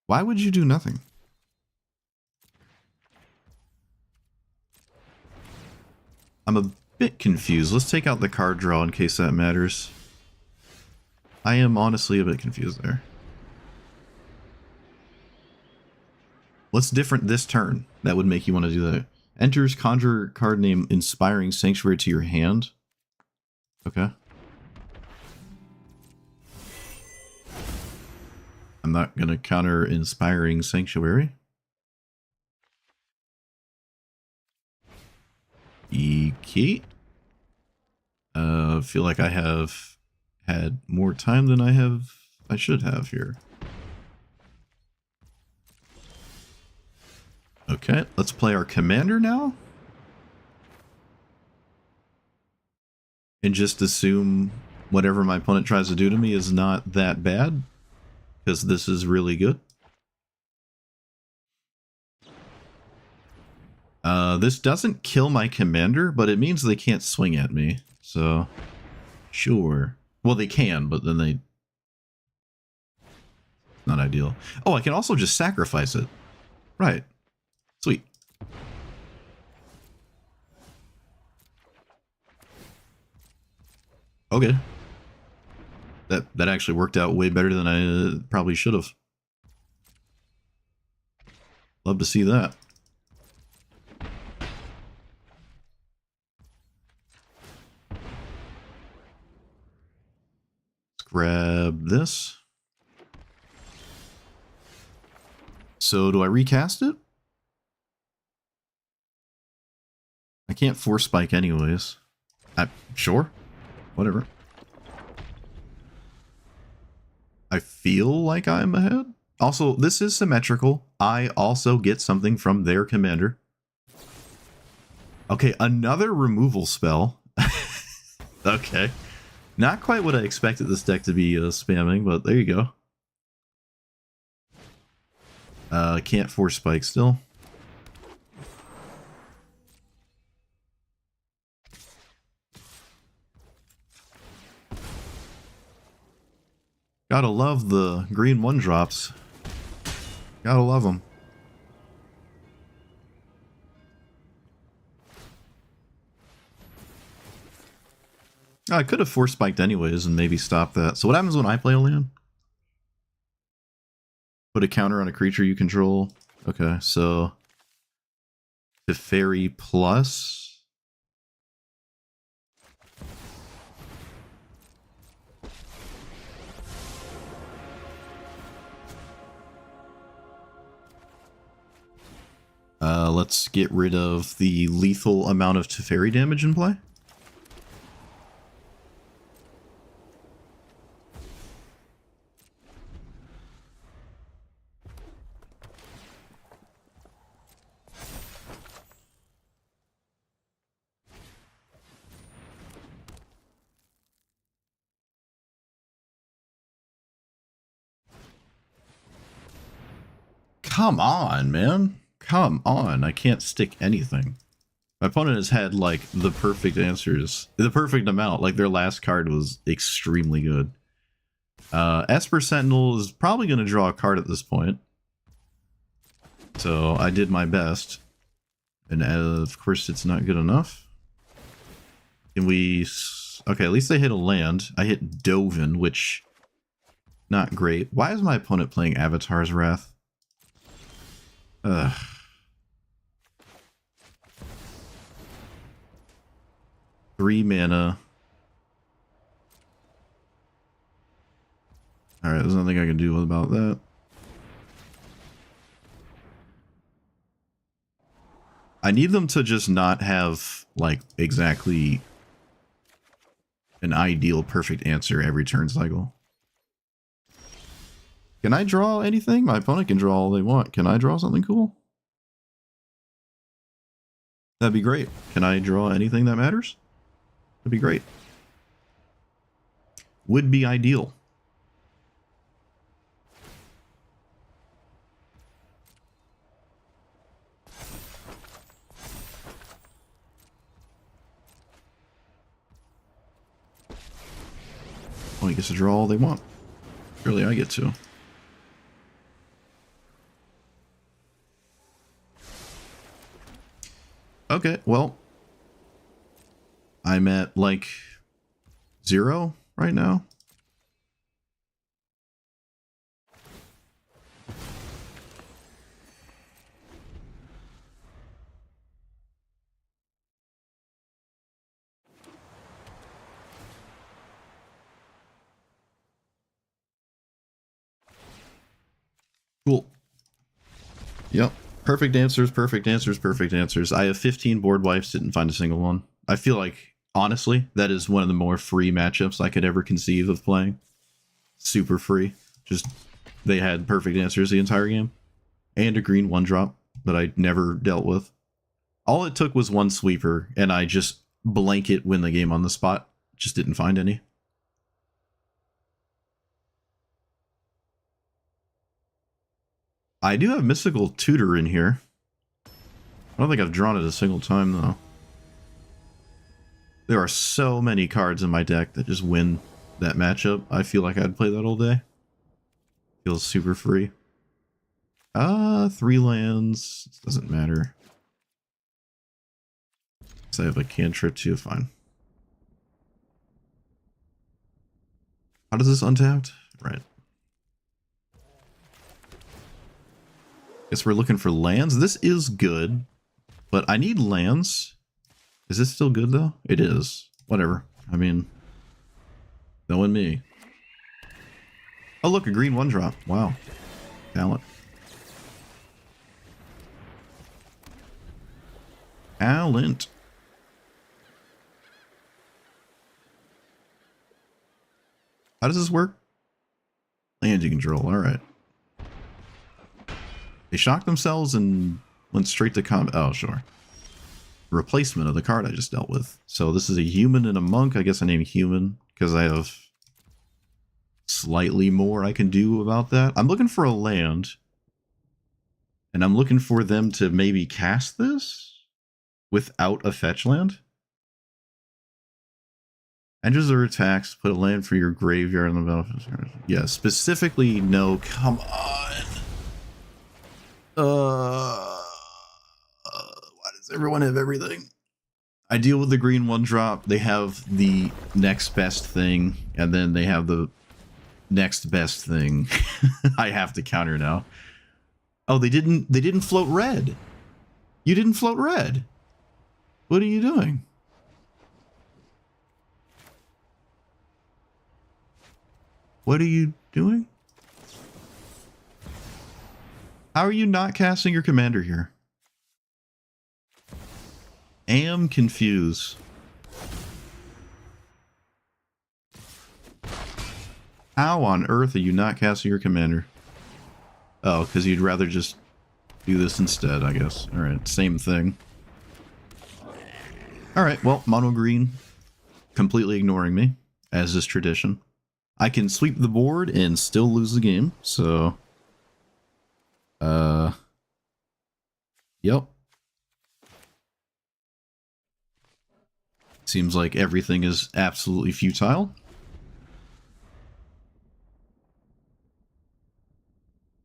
Why would you do nothing? I'm a bit confused. Let's take out the card draw in case that matters. I am honestly a bit confused there. What's different this turn that would make you want to do that? Enters conjure card name Inspiring Sanctuary to your hand. Okay. I'm not going to counter Inspiring Sanctuary. Okay. Feel like I have had more time than I should have here. Okay, let's play our commander now. And just assume whatever my opponent tries to do to me is not that bad. Because this is really good. This doesn't kill my commander, but it means they can't swing at me. So, sure. Well, they can, but then they... Not ideal. Oh, I can also just sacrifice it. Right. Sweet. Okay. That actually worked out way better than I probably should have. Love to see that. Let's grab this. So do I recast it? I can't force spike anyways. Sure. Whatever. I feel like I'm ahead. Also, this is symmetrical. I also get something from their commander. Okay, another removal spell. Okay. Not quite what I expected this deck to be spamming, but there you go. Can't force spike still. Gotta love the green 1-drops. Gotta love them. I could have force spiked anyways and maybe stop that. So what happens when I play a land? Put a counter on a creature you control. Okay, so Teferi plus. Let's get rid of the lethal amount of Teferi damage in play. Come on, man. Come on. I can't stick anything. My opponent has had, like, the perfect answers. The perfect amount. Like, their last card was extremely good. Esper Sentinel is probably going to draw a card at this point. So, I did my best. And, of course, it's not good enough. Can we... Okay, at least they hit a land. I hit Dovin, which... Not great. Why is my opponent playing Avatar's Wrath? Ugh. Three mana. Alright, there's nothing I can do about that. I need them to just not have, like, exactly an ideal perfect answer every turn cycle. Can I draw anything? My opponent can draw all they want. Can I draw something cool? That'd be great. Can I draw anything that matters? That'd be great. Would be ideal. Well, he gets to draw all they want. Surely I get to. Okay, well, I'm at like 0 right now. Cool. Yep. Perfect answers, perfect answers, perfect answers. I have 15 board wipes, didn't find a single one. I feel like, honestly, that is one of the more free matchups I could ever conceive of playing. Super free. Just, they had perfect answers the entire game. And a green 1-drop that I never dealt with. All it took was one sweeper, and I just blanket win the game on the spot. Just didn't find any. I do have Mystical Tutor in here. I don't think I've drawn it a single time, though. There are so many cards in my deck that just win that matchup. I feel like I'd play that all day. Feels super free. 3 lands. Doesn't matter. So I have a cantrip too, fine. How does this untapped? Right. Guess we're looking for lands. This is good, but I need lands. Is this still good though? It is. Whatever. I mean, knowing me. Oh look, a green 1-drop. Wow. Talent. Talent. How does this work? Landing control. All right. They shocked themselves and went straight to combat. Oh, sure. Replacement of the card I just dealt with. So this is a human and a monk. I guess I named human because I have slightly more I can do about that. I'm looking for a land. And I'm looking for them to maybe cast this without a fetch land. Enters their attacks, put a land for your graveyard on the battlefield. Yeah, specifically, no, come on. Why does everyone have everything? I deal with the green 1-drop. They have the next best thing, and then they have the next best thing. I have to counter now. Oh, they didn't float red. You didn't float red. What are you doing? What are you doing? How are you not casting your commander here? Am confused. How on earth are you not casting your commander? Oh, because you'd rather just do this instead, I guess. Alright, same thing. Alright, well, mono green completely ignoring me, as is tradition. I can sweep the board and still lose the game, so... Yep. Seems like everything is absolutely futile.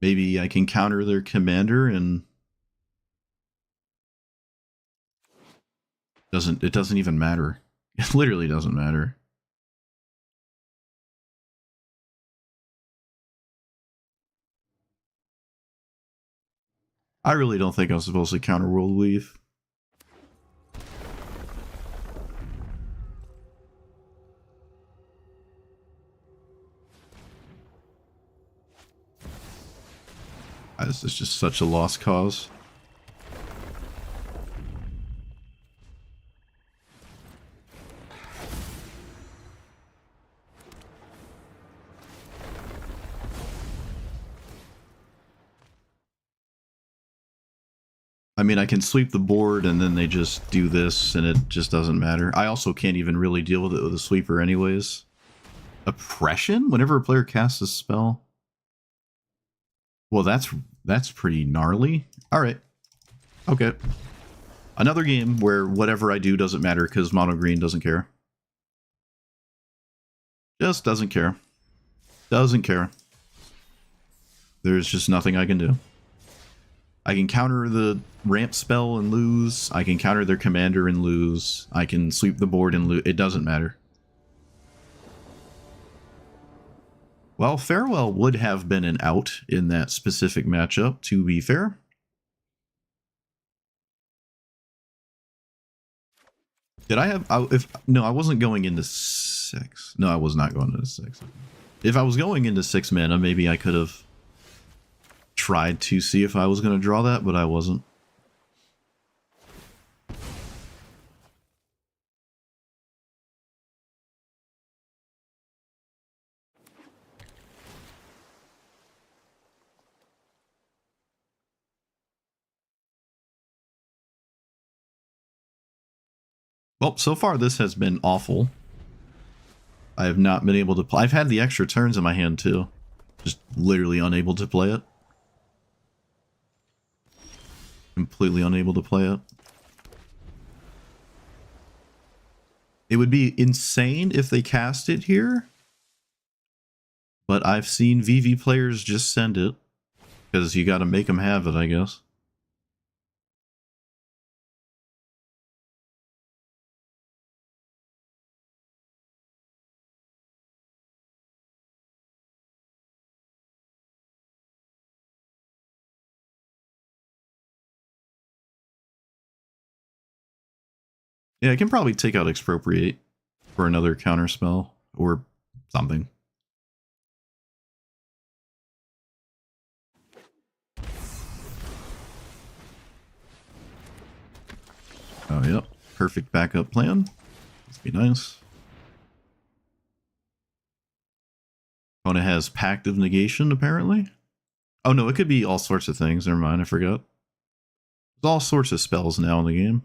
Maybe I can counter their commander and... It doesn't even matter. It literally doesn't matter. I really don't think I'm supposed to counter World Weave. This is just such a lost cause. I mean, I can sweep the board and then they just do this and it just doesn't matter. I also can't even really deal with it with a sweeper anyways. Oppression? Whenever a player casts a spell? Well, that's pretty gnarly. Alright. Okay. Another game where whatever I do doesn't matter because mono green doesn't care. Just doesn't care. Doesn't care. There's just nothing I can do. I can counter the ramp spell and lose. I can counter their commander and lose. I can sweep the board and lose. It doesn't matter. Well, Farewell would have been an out in that specific matchup, to be fair. Did I have... no, I wasn't going into 6. No, I was not going into 6. If I was going into 6 mana, maybe I could have tried to see if I was going to draw that, but I wasn't. Well, so far this has been awful. I have not been able to play. I've had the extra turns in my hand too. Just literally unable to play it. Completely unable to play it. It would be insane if they cast it here. But I've seen VV players just send it. Because you gotta make them have it, I guess. Yeah, I can probably take out Expropriate for another counter spell or something. Oh, yep. Perfect backup plan. Must be nice. Kona has Pact of Negation, apparently. Oh, no, it could be all sorts of things. Never mind, I forgot. There's all sorts of spells now in the game.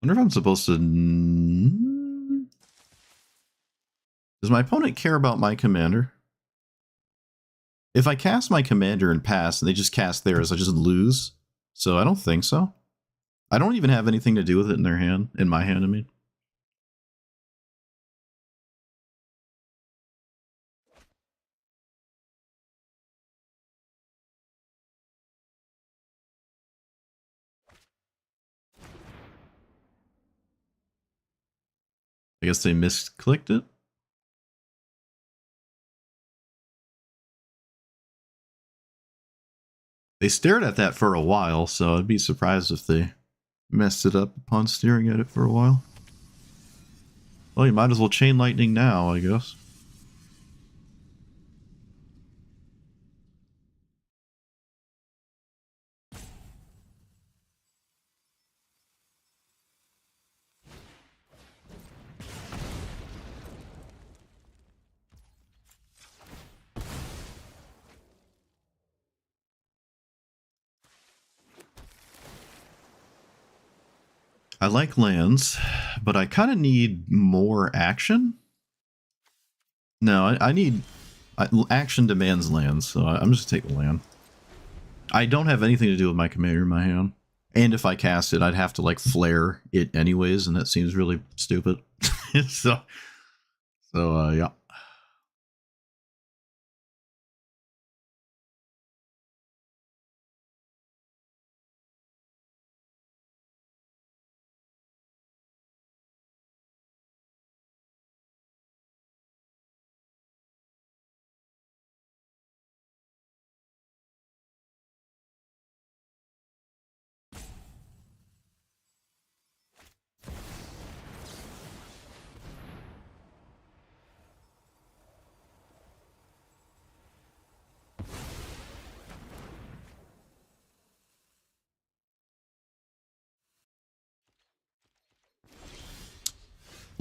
I wonder if I'm supposed to... Does my opponent care about my commander? If I cast my commander and pass, and they just cast theirs, I just lose. So I don't think so. I don't even have anything to do with it in their hand. In my hand, I mean. I guess they misclicked it. They stared at that for a while, so I'd be surprised if they messed it up upon staring at it for a while. Well, you might as well Chain Lightning now, I guess. I like lands, but I kind of need more action. No, I need... action demands lands, so I'm just going to take the land. I don't have anything to do with my commander in my hand. And if I cast it, I'd have to, like, flare it anyways, and that seems really stupid. so, yeah.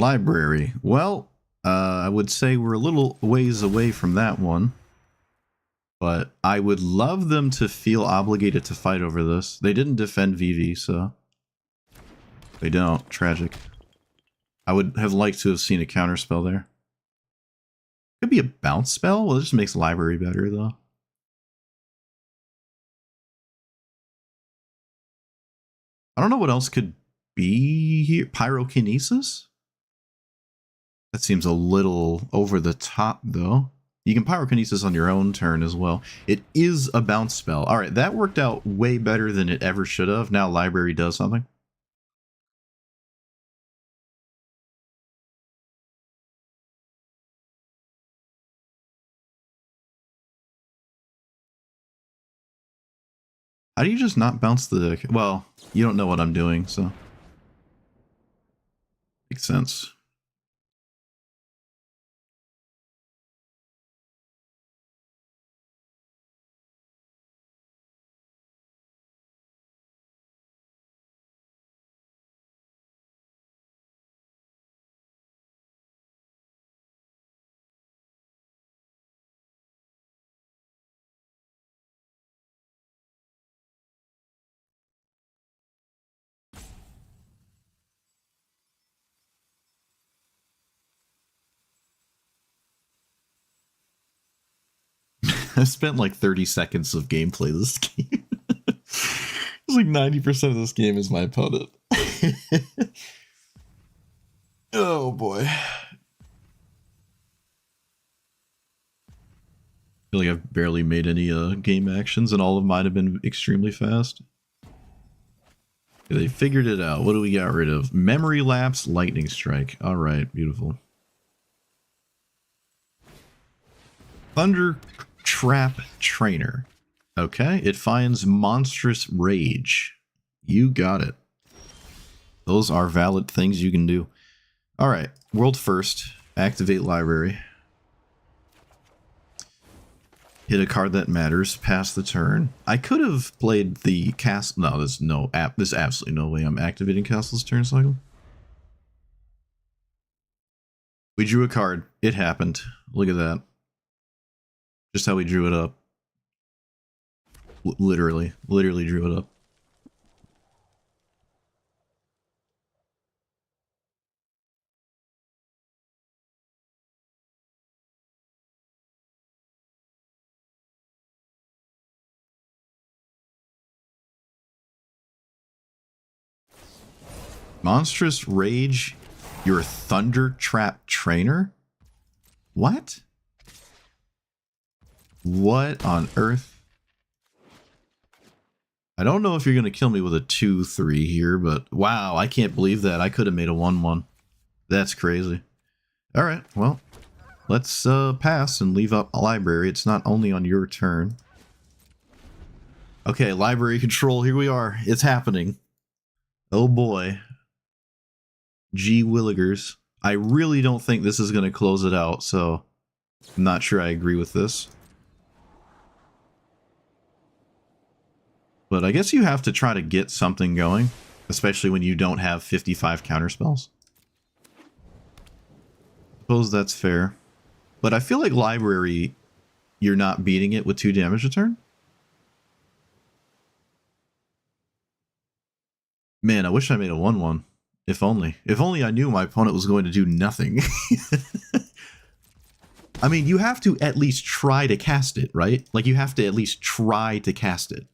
Library. Well, I would say we're a little ways away from that one. But I would love them to feel obligated to fight over this. They didn't defend VV, so... They don't. Tragic. I would have liked to have seen a counterspell there. Could be a bounce spell. Well, it just makes library better, though. I don't know what else could be here. Pyrokinesis? That seems a little over the top, though. You can pyrokinesis on your own turn as well. It is a bounce spell. All right, that worked out way better than it ever should have. Now library does something. How do you just not bounce the... Well, you don't know what I'm doing, so... Makes sense. I spent like 30 seconds of gameplay this game. It's like 90% of this game is my opponent. Oh boy. I feel like I've barely made any game actions, and all of mine have been extremely fast. They figured it out. What do we got rid of? Memory lapse, lightning strike. All right, beautiful. Thunder trap trainer. Okay, it finds monstrous rage. You got it. Those are valid things you can do. All right, world first. Activate library. Hit a card that matters. Pass the turn. I could have played the castle. No, there's no app. There's absolutely no way I'm activating castle's turn cycle. We drew a card. It happened. Look at that. Just how we drew it up. Literally drew it up. Monstrous Rage, your Thunder Trap Trainer? What? What on earth? I don't know if you're going to kill me with a 2-3 here, but wow, I can't believe that. I could have made a 1-1. That's crazy. Alright, well, let's pass and leave up a library. It's not only on your turn. Okay, library control, here we are. It's happening. Oh boy. G Willigers. I really don't think this is going to close it out, so I'm not sure I agree with this. But I guess you have to try to get something going, especially when you don't have 55 counterspells. Suppose that's fair. But I feel like library, you're not beating it with 2 damage a turn. Man, I wish I made a 1-1. If only. If only I knew my opponent was going to do nothing. I mean, you have to at least try to cast it, right? Like, you have to at least try to cast it.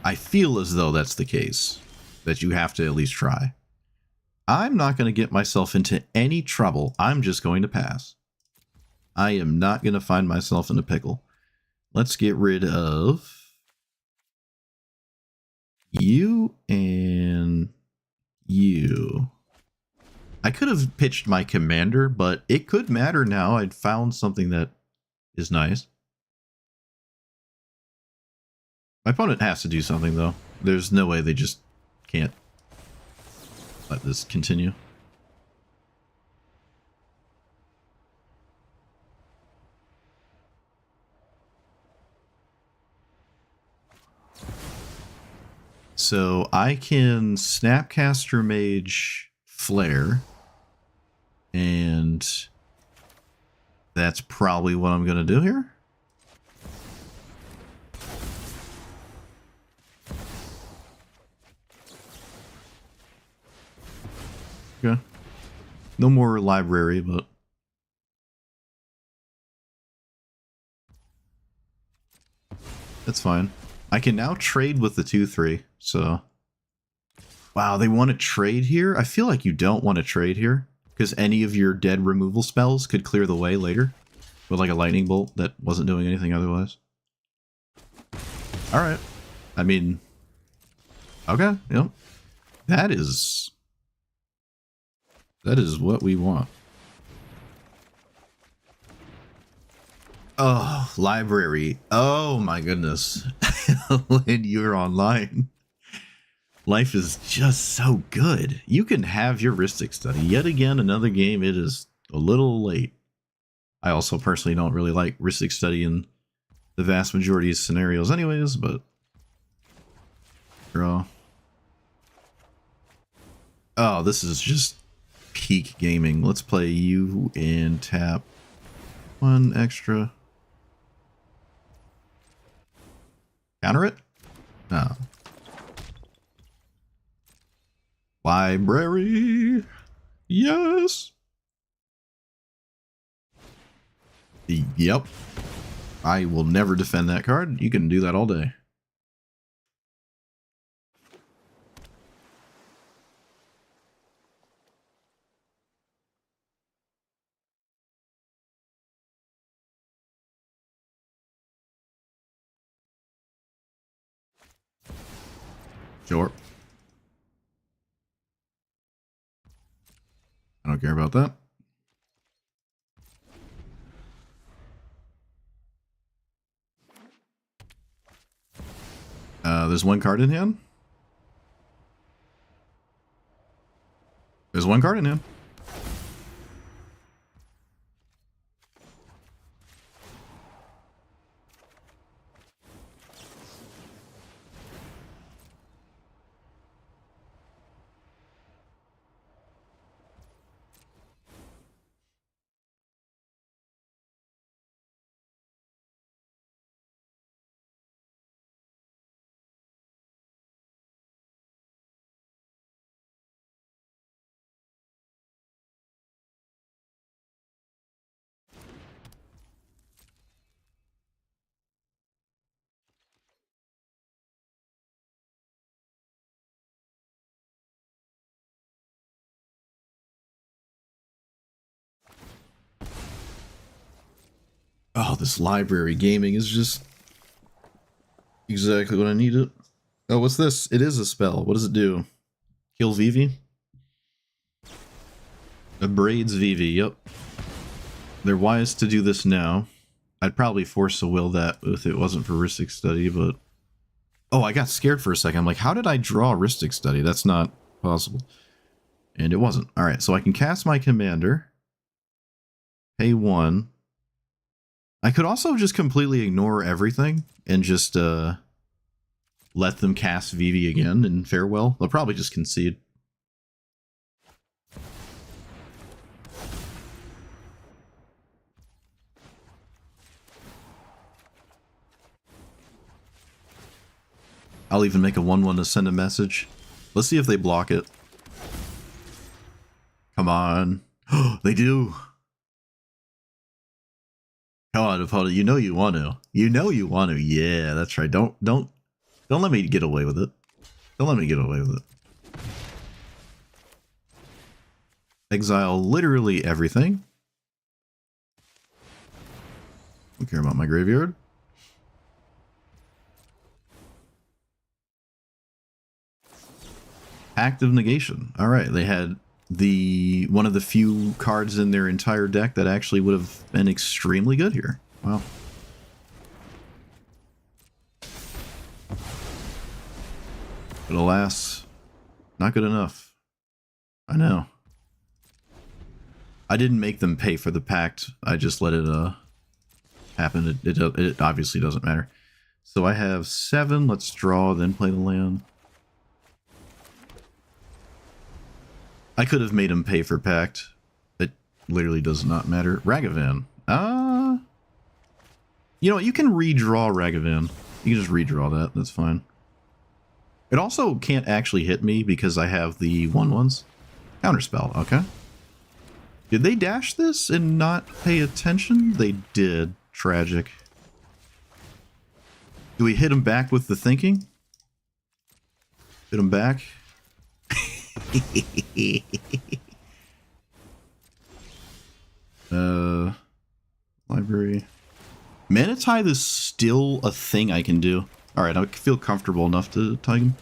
I feel as though that's the case. That you have to at least try. I'm not going to get myself into any trouble. I'm just going to pass. I am not going to find myself in a pickle. Let's get rid of you and you. I could have pitched my commander, but it could matter now. I'd found something that is nice. My opponent has to do something, though. There's no way they just can't let this continue. So I can Snapcaster Mage Flare, and that's probably what I'm going to do here. Okay. No more library, but... that's fine. I can now trade with the 2-3, so... wow, they want to trade here? I feel like you don't want to trade here, because any of your dead removal spells could clear the way later, with like a lightning bolt that wasn't doing anything otherwise. Alright. I mean... okay, yep. That is what we want. Oh, library. Oh my goodness. When you're online, life is just so good. You can have your Rhystic Study. Yet again, another game, it is a little late. I also personally don't really like Rhystic Study in the vast majority of scenarios anyways, but... draw. Oh, this is just peak gaming. Let's play you and tap one extra. Counter it? No. Library. Yes. Yep. I will never defend that card. You can do that all day. Sure. I don't care about that. There's one card in hand. There's one card in hand. Oh, this library gaming is just exactly what I needed. Oh, what's this? It is a spell. What does it do? Kill Vivi? Abrades Vivi, yep. They're wise to do this now. I'd probably force a will that if it wasn't for Rhystic Study, but... oh, I got scared for a second. I'm like, how did I draw Rhystic Study? That's not possible. And it wasn't. Alright, so I can cast my commander. Pay 1. I could also just completely ignore everything and just let them cast Vivi again in Farewell. They'll probably just concede. I'll even make a 1/1 to send a message. Let's see if they block it. Come on. They do. Come on, opponent. You know you want to. You know you want to. Yeah, that's right. Don't let me get away with it. Don't let me get away with it. Exile literally everything. Don't care about my graveyard. Active negation. Alright, they had one of the few cards in their entire deck that actually would have been extremely good here. Wow. But alas, not good enough. I know. I didn't make them pay for the pact. I just let it happen. It obviously doesn't matter. So I have 7. Let's draw, then play the land. I could have made him pay for pact. It literally does not matter. Ragavan. You know, you can redraw Ragavan. You can just redraw that. That's fine. It also can't actually hit me because I have the 1/1s. Counterspell, okay. Did they dash this and not pay attention? They did. Tragic. Do we hit him back with the thinking? Hit him back. Library. Mana Tithe is still a thing I can do. Alright, I feel comfortable enough to tag him.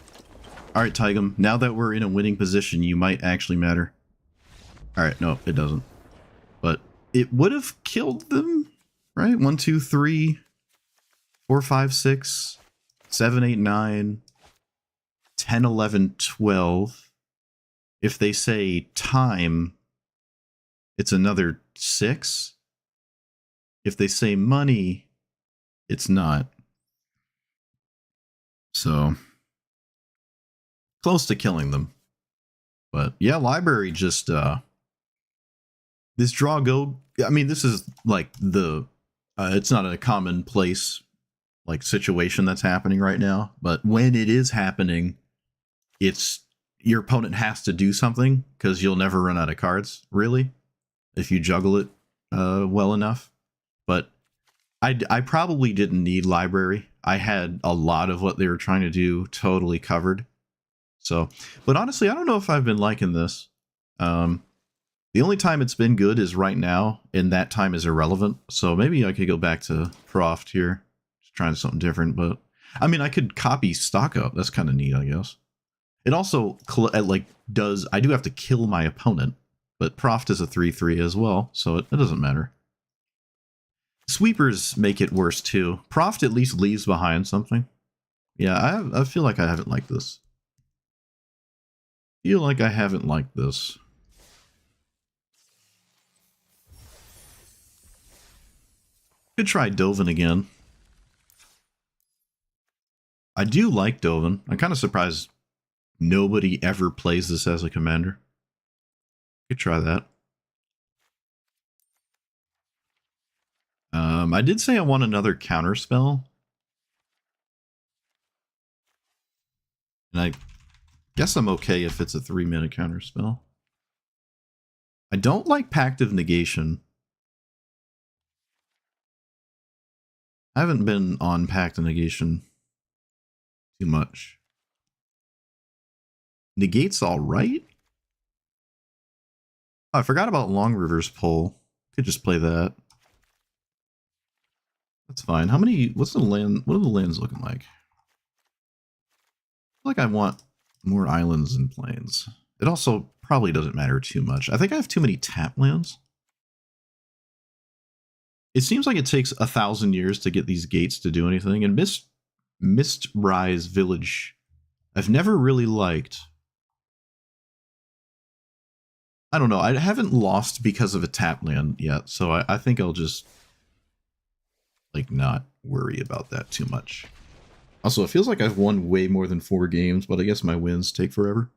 Alright, tag him. Now that we're in a winning position, you might actually matter. Alright, no, it doesn't. But it would have killed them, right? 1, 2, 3, 4, 5, 6, 7, 8, 9, 10, 11, 12. If they say time, it's another 6. If they say money, it's not. So, close to killing them. But yeah, library just, this draw go, I mean, this is like the, it's not a commonplace, like, situation that's happening right now. But when it is happening, it's, your opponent has to do something, because you'll never run out of cards, really, if you juggle it well enough. But I probably didn't need library. I had a lot of what they were trying to do totally covered. So, but honestly, I don't know if I've been liking this. The only time it's been good is right now, and that time is irrelevant. So maybe I could go back to Proft here, just trying something different. But I mean, I could copy stock up. That's kind of neat, I guess. It also like does, I do have to kill my opponent, but Proft is a 3/3 as well, so it doesn't matter. Sweepers make it worse too. Proft at least leaves behind something. Yeah, I feel like I haven't liked this. Could try Dovin again. I do like Dovin. I'm kind of surprised nobody ever plays this as a commander. Could try that. I did say I want another counter spell. And I guess I'm okay if it's a 3-mana counter spell. I don't like Pact of Negation. I haven't been on Pact of Negation too much. Negate's alright? Oh, I forgot about Long River's Pull. Could just play that. That's fine. How many, what's the land, what are the lands looking like? I feel like I want more islands and plains. It also probably doesn't matter too much. I think I have too many tap lands. It seems like it takes 1,000 years to get these gates to do anything. And Mistrise Village, I've never really liked. I don't know. I haven't lost because of a tap land yet, so I think I'll just like not worry about that too much. Also, it feels like I've won way more than 4 games, but I guess my wins take forever.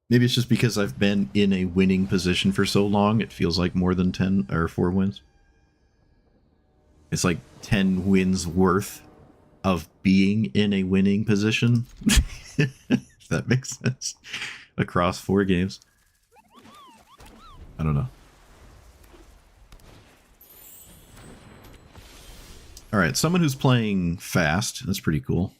Maybe it's just because I've been in a winning position for so long, it feels like more than 10 or 4 wins. It's like 10 wins worth of being in a winning position. If that makes sense. Across 4 games. I don't know. Alright, someone who's playing fast. That's pretty cool.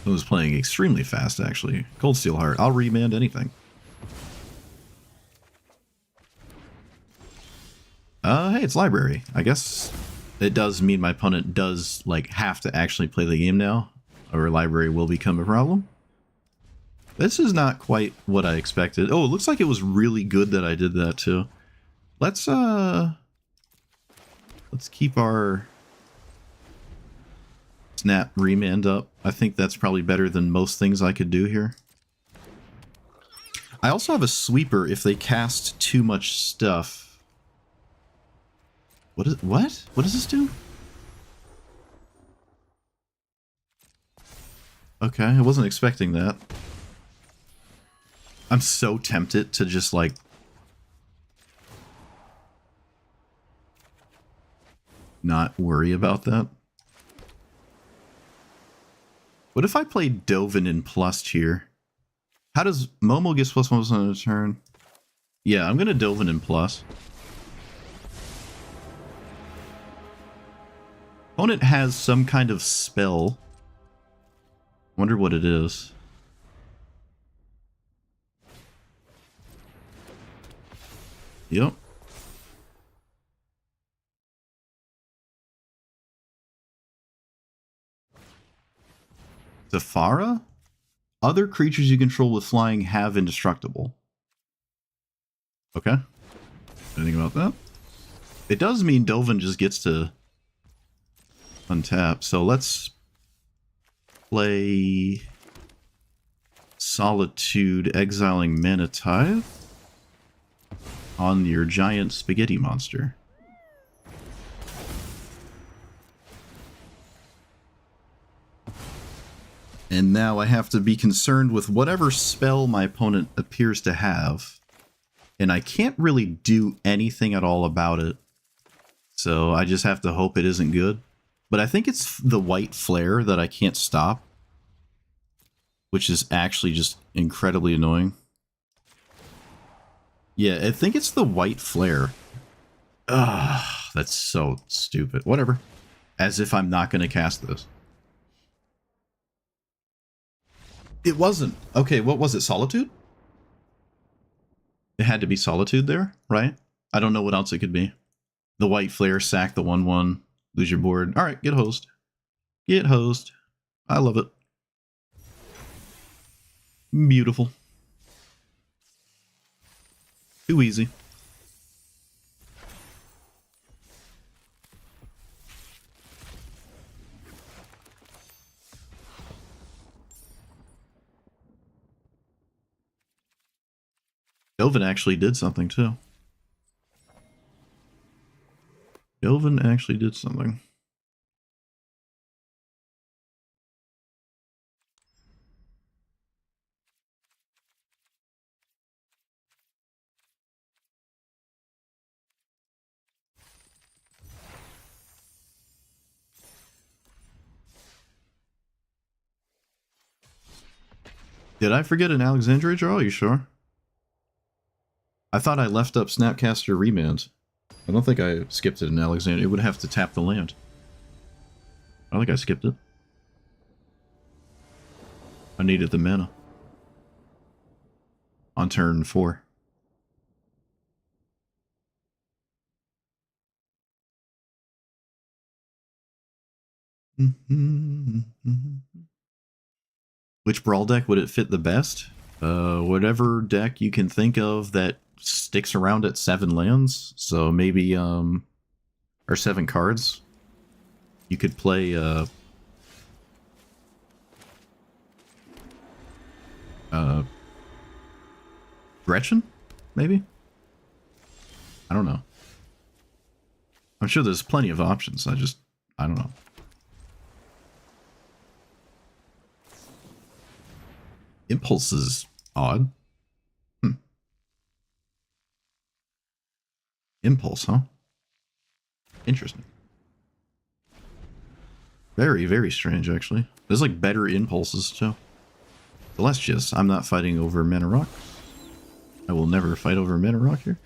Who's playing extremely fast, actually. Cold Steel Heart. I'll remand anything. Hey, it's library. I guess it does mean my opponent does, like, have to actually play the game now, or library will become a problem. This is not quite what I expected. Oh, it looks like it was really good that I did that, too. Let's keep our snap remand up. I think that's probably better than most things I could do here. I also have a sweeper if they cast too much stuff. What? What does this do? Okay, I wasn't expecting that. I'm so tempted to just like not worry about that. What if I played Dovin in plus here? How does Momo get +1 on a turn? Yeah, I'm gonna Dovin in plus. Opponent has some kind of spell. Wonder what it is. Yep. Zafara? Other creatures you control with flying have indestructible. Okay. Anything about that? It does mean Dovin just gets to untap. So let's play Solitude, exiling Mana Tithe on your giant spaghetti monster. And now I have to be concerned with whatever spell my opponent appears to have. And I can't really do anything at all about it. So I just have to hope it isn't good. But I think it's the white flare that I can't stop. Which is actually just incredibly annoying. Yeah, I think it's the white flare. Ugh, that's so stupid. Whatever. As if I'm not going to cast this. It wasn't. Okay, what was it? Solitude? It had to be Solitude there, right? I don't know what else it could be. The white flare, sack the 1/1, lose your board. Alright, get hosed. Get hosed. I love it. Beautiful. Too easy. Dovin actually did something too. Dovin actually did something. Did I forget an Alexandria draw? Are you sure? I thought I left up Snapcaster Remand. I don't think I skipped it in Alexandria. It would have to tap the land. I think I skipped it. I needed the mana. On turn 4. Which Brawl deck would it fit the best? Whatever deck you can think of that sticks around at 7 lands. So maybe, or 7 cards. You could play, Gretchen? Maybe? I don't know. I'm sure there's plenty of options. I don't know. Impulse is odd. Impulse, huh? Interesting. Very, very strange, actually. There's like better impulses, too. Celestius, I'm not fighting over Mana Rock. I will never fight over Mana Rock here.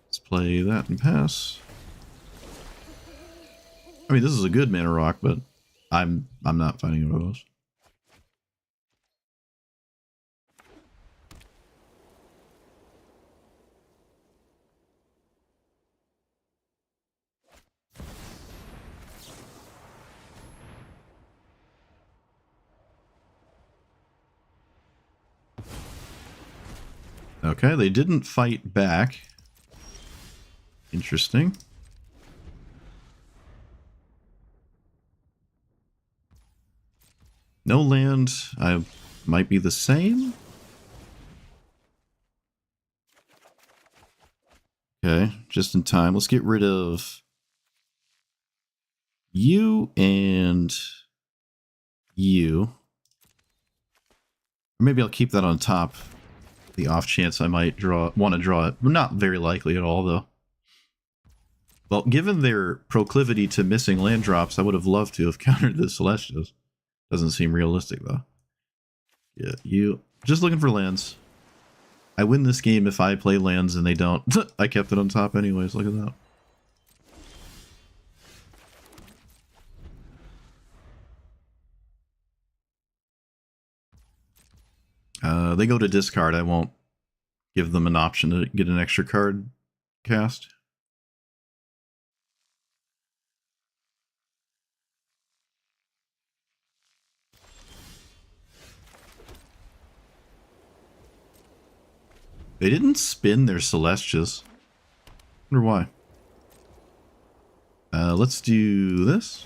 Let's play that and pass. I mean, this is a good Mana Rock, but I'm not fighting over those. Okay, they didn't fight back. Interesting. No land. I might be the same. Okay, just in time. Let's get rid of you and you. Or maybe I'll keep that on top. The off chance I might want to draw it. Not very likely at all, though. Well, given their proclivity to missing land drops, I would have loved to have countered the Celestials. Doesn't seem realistic, though. Yeah, you... Just looking for lands. I win this game if I play lands and they don't. I kept it on top anyways, look at that. They go to discard. I won't give them an option to get an extra card cast. They didn't spin their Celestials. Wonder why. Let's do this.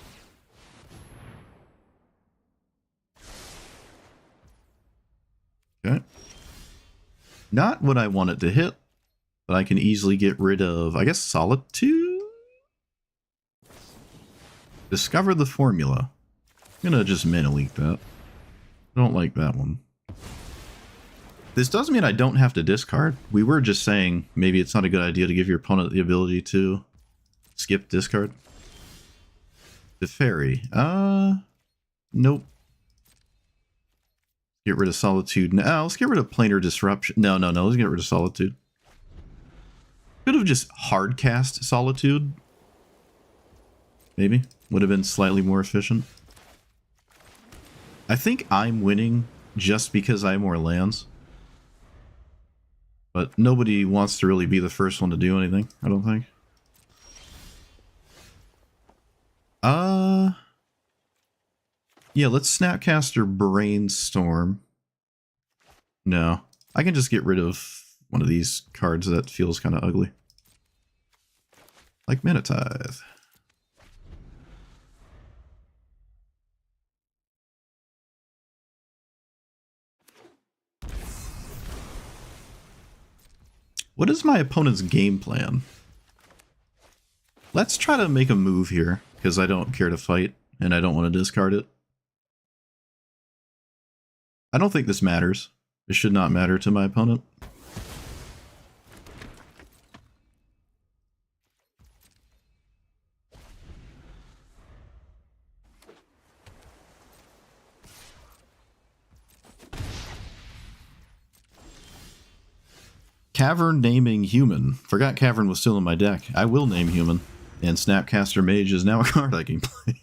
Okay. Not what I want it to hit, but I can easily get rid of, I guess, Solitude? Discover the formula. I'm gonna just mana leak that. I don't like that one. This does mean I don't have to discard. We were just saying maybe it's not a good idea to give your opponent the ability to skip discard. The fairy. Nope. Get rid of Solitude. Now, let's get rid of Planar Disruption. No, let's get rid of Solitude. Could have just hard cast Solitude. Maybe. Would have been slightly more efficient. I think I'm winning just because I have more lands. But nobody wants to really be the first one to do anything, I don't think. Yeah, let's Snapcaster Brainstorm. No, I can just get rid of one of these cards that feels kind of ugly. Like Mana Tithe. What is my opponent's game plan? Let's try to make a move here, because I don't care to fight, and I don't want to discard it. I don't think this matters. It should not matter to my opponent. Cavern naming human. Forgot Cavern was still in my deck. I will name human. And Snapcaster Mage is now a card I can play.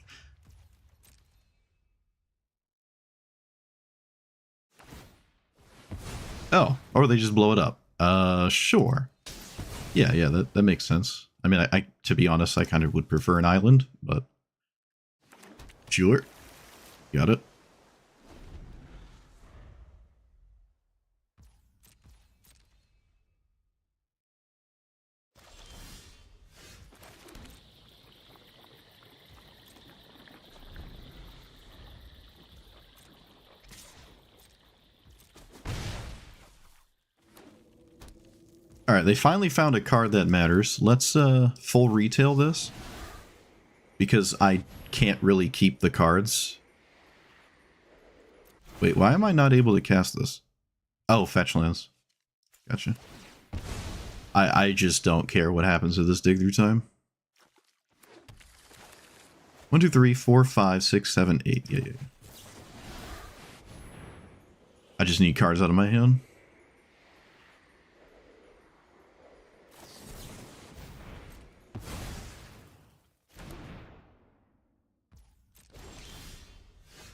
Oh, or they just blow it up. Sure. Yeah, that makes sense. I mean, I to be honest, I kind of would prefer an island, but sure. Got it. Alright, they finally found a card that matters. Let's full retail this. Because I can't really keep the cards. Wait, why am I not able to cast this? Oh, fetch lands. Gotcha. I just don't care what happens with this dig through time. 1, 2, 3, 4, 5, 6, 7, 8. Yeah. I just need cards out of my hand.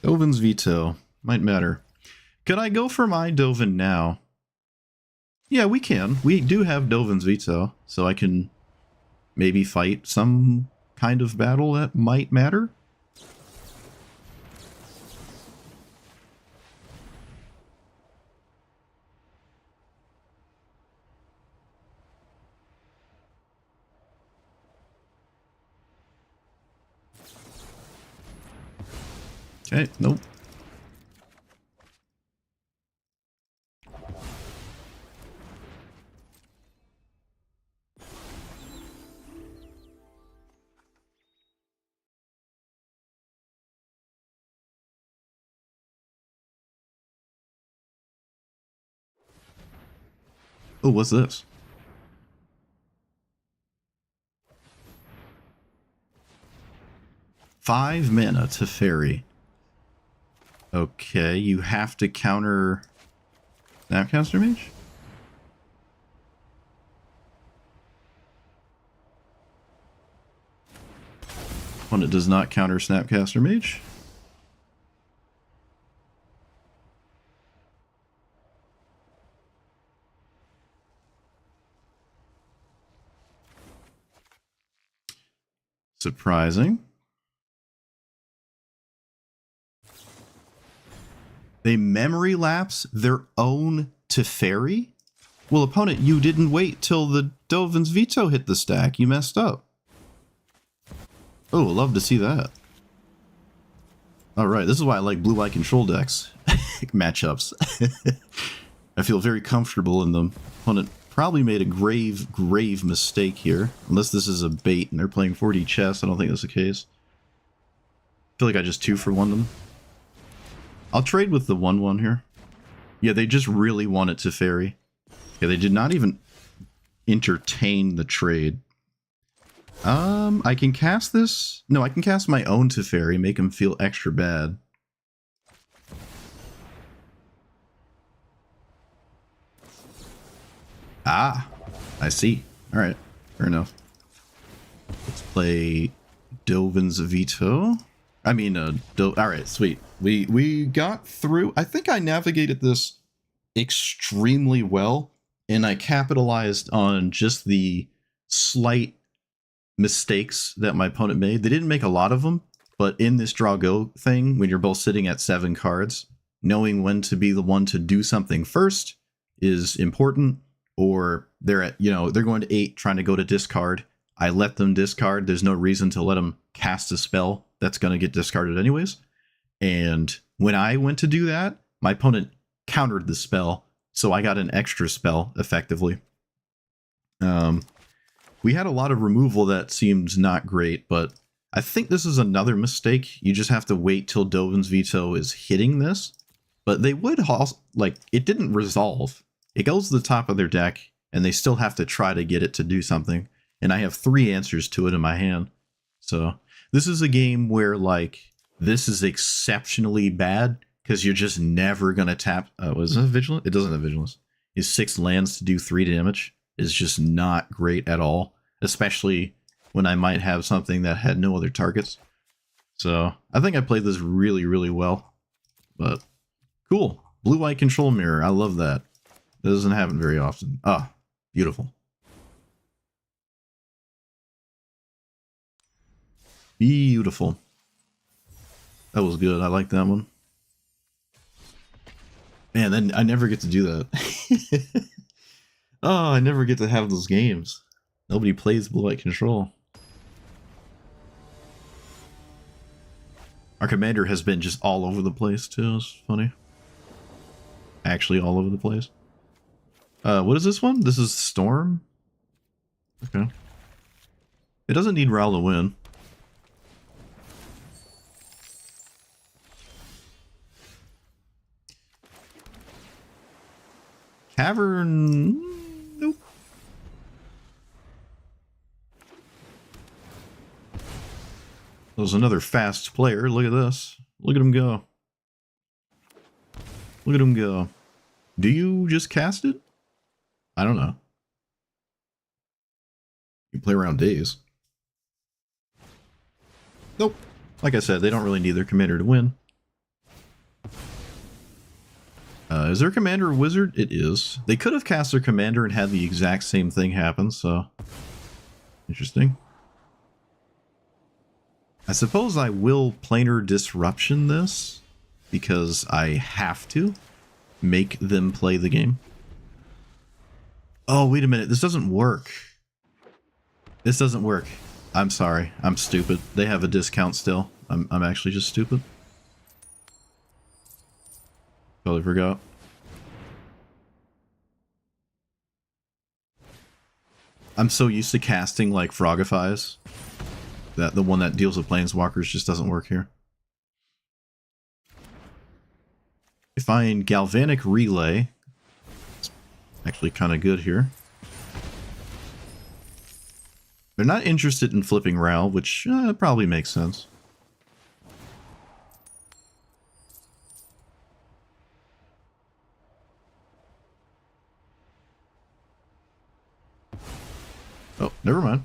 Dovin's Veto. Might matter. Could I go for my Dovin now? Yeah, we can. We do have Dovin's Veto, so I can maybe fight some kind of battle that might matter. Okay, nope. Oh, what's this? 5 mana to Fairy. Okay, you have to counter Snapcaster Mage? When it does not counter Snapcaster Mage. Surprising. They memory lapse their own Teferi? Well, opponent, you didn't wait till the Dovin's Veto hit the stack. You messed up. Oh, love to see that. Alright, this is why I like blue-white control decks. Matchups. I feel very comfortable in them. Opponent probably made a grave mistake here. Unless this is a bait and they're playing 4D chess. I don't think that's the case. I feel like I just 2-for-1 them. I'll trade with the 1-1 here. Yeah, they just really want it to Fairy. Yeah, they did not even entertain the trade. I can cast this. No, I can cast my own Teferi, make him feel extra bad. Ah, I see. All right, fair enough. Let's play Dovin's Veto. I mean, all right, sweet. We got through. I think I navigated this extremely well, and I capitalized on just the slight mistakes that my opponent made. They didn't make a lot of them, but in this draw go thing, when you're both sitting at 7 cards, knowing when to be the one to do something first is important. Or they're at, they're going to 8 trying to go to discard. I let them discard. There's no reason to let them cast a spell that's going to get discarded anyways. And when I went to do that, my opponent countered the spell, so I got an extra spell effectively. We had a lot of removal that seemed not great, but I think this is another mistake. You just have to wait till Dovin's Veto is hitting this. But they would, it didn't resolve. It goes to the top of their deck, and they still have to try to get it to do something. And I have 3 answers to it in my hand. So this is a game where, this is exceptionally bad, because you're just never going to tap... was it Vigilance? It doesn't have Vigilance. Is 6 lands to do 3 damage is just not great at all, especially when I might have something that had no other targets. So I think I played this really, really well. But cool. Blue-white control mirror. I love that. That doesn't happen very often. Ah, beautiful. Beautiful. That was good. I like that one. Man, then I never get to do that. Oh, I never get to have those games. Nobody plays blue-white control. Our commander has been just all over the place, too. It's funny. Actually, all over the place. What is this one? This is Storm? Okay. It doesn't need Ral to win. Cavern... Nope. There's another fast player. Look at this. Look at him go. Look at him go. Do you just cast it? I don't know. You play around days. Nope. Like I said, they don't really need their commander to win. Is their commander a wizard? It is. They could have cast their commander and had the exact same thing happen, so... Interesting. I suppose I will planar disruption this, because I have to make them play the game. Oh, wait a minute. This doesn't work. This doesn't work. I'm sorry. I'm stupid. They have a discount still. I'm actually just stupid. Totally forgot. I'm so used to casting like Frogifies that the one that deals with Planeswalkers just doesn't work here. I find Galvanic Relay. It's actually kind of good here. They're not interested in flipping Ral, which probably makes sense. Oh, never mind.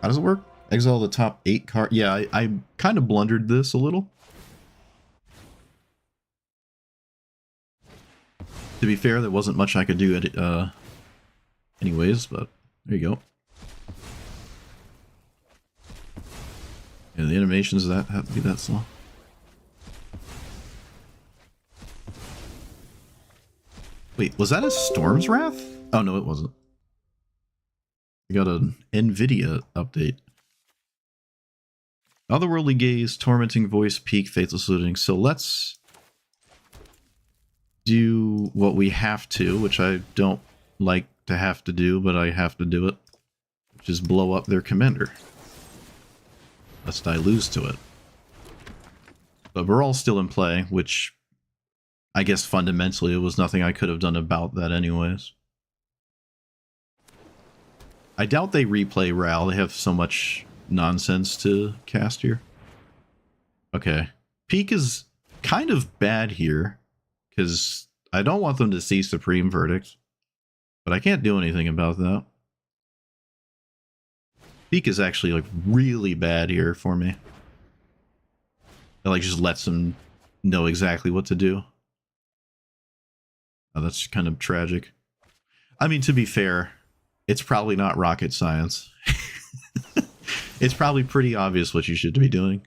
How does it work? Exile the top 8 card. Yeah, I kind of blundered this a little. To be fair, there wasn't much I could do at it, anyways, but there you go. And the animations that have to be that slow. Wait, was that a Storm's Wrath? Oh no, it wasn't. We got an NVIDIA update. Otherworldly Gaze, Tormenting Voice, Peak, Faithless Looting. So let's do what we have to, which I don't like to have to do, but I have to do it. Which is blow up their commander. Lest I lose to it. But we're all still in play, which I guess fundamentally it was nothing I could have done about that anyways. I doubt they replay Ral. They have so much nonsense to cast here. Okay. Peak is kind of bad here, because I don't want them to see Supreme Verdict, but I can't do anything about that. Peak is actually like really bad here for me. It like just lets them know exactly what to do. Oh, that's kind of tragic. I mean, to be fair, it's probably not rocket science. It's probably pretty obvious what you should be doing.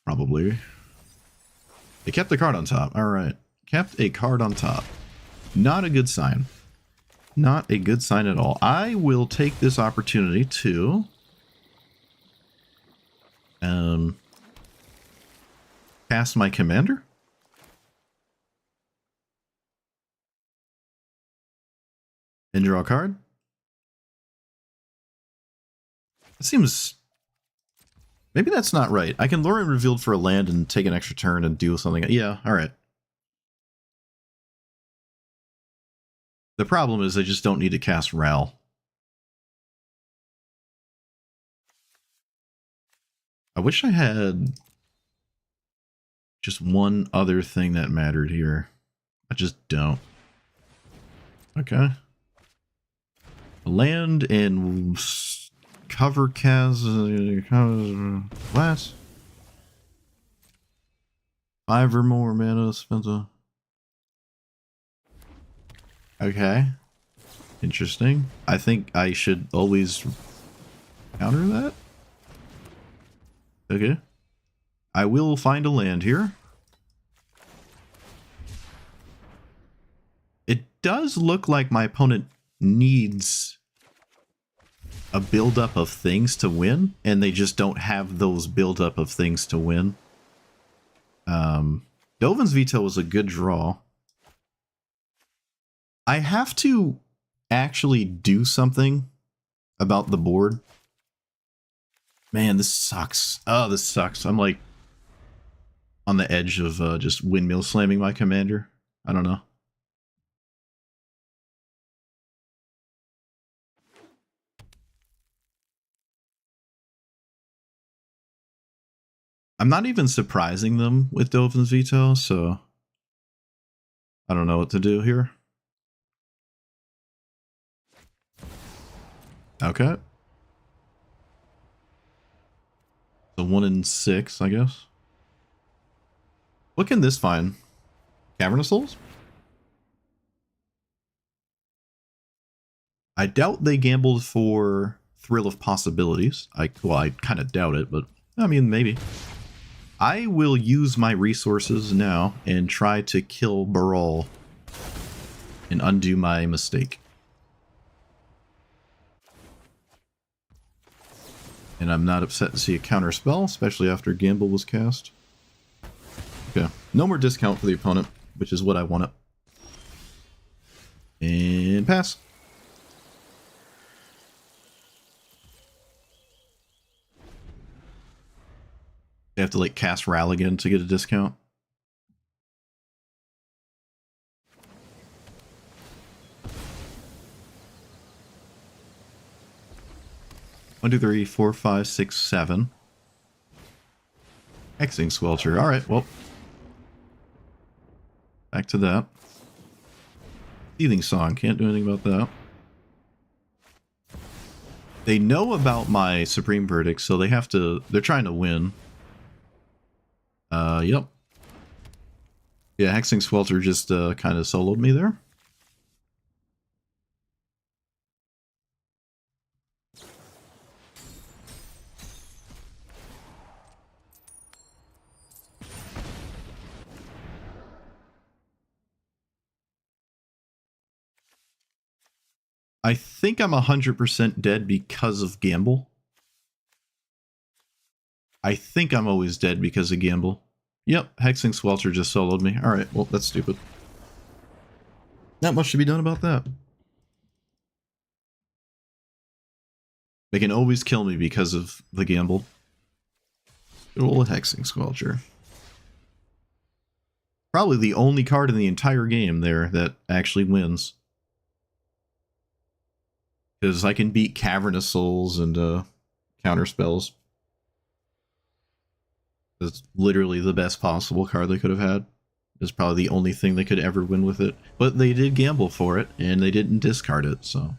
Probably. They kept the card on top. Alright. Kept a card on top. Not a good sign. Not a good sign at all. I will take this opportunity to cast my commander. And draw a card. It seems... Maybe that's not right. I can lure in revealed for a land and take an extra turn and do something. Yeah, alright. The problem is I just don't need to cast Ral. I wish I had just one other thing that mattered here. I just don't. Okay. Land and cover what? 5 or more mana spent a... Okay. Interesting. I think I should always counter that. Okay. I will find a land here. It does look like my opponent needs a buildup of things to win, and they just don't have those buildup of things to win. Dovin's Veto was a good draw. I have to actually do something about the board. Man, this sucks. Oh, this sucks. I'm like on the edge of just windmill slamming my commander. I don't know. I'm not even surprising them with Dovin's Veto, so I don't know what to do here. Okay. So 1 in 6, I guess. What can this find? Cavern of Souls? I doubt they gambled for Thrill of Possibilities. Well, I kind of doubt it, but I mean, maybe. I will use my resources now and try to kill Baral and undo my mistake. And I'm not upset to see a counter spell, especially after Gamble was cast. Okay, no more discount for the opponent, which is what I wanted. And pass. You have to like cast Ral again to get a discount. One, two, three, four, five, six, 7. Hexing Squelcher. Alright, well. Back to that. Teething Song, can't do anything about that. They know about my Supreme Verdict, so they have to... They're trying to win. Yep. Yeah, Hexing Swelter just kind of soloed me there. I think I'm 100% dead because of Gamble. I think I'm always dead because of Gamble. Yep, Hexing Swelter just soloed me. Alright, well, that's stupid. Not much to be done about that. They can always kill me because of the Gamble. Good old Hexing Squelcher. Probably the only card in the entire game there that actually wins. Because I can beat Cavernous Souls and counter spells. It's literally the best possible card they could have had. It's probably the only thing they could ever win with it. But they did gamble for it, and they didn't discard it, so...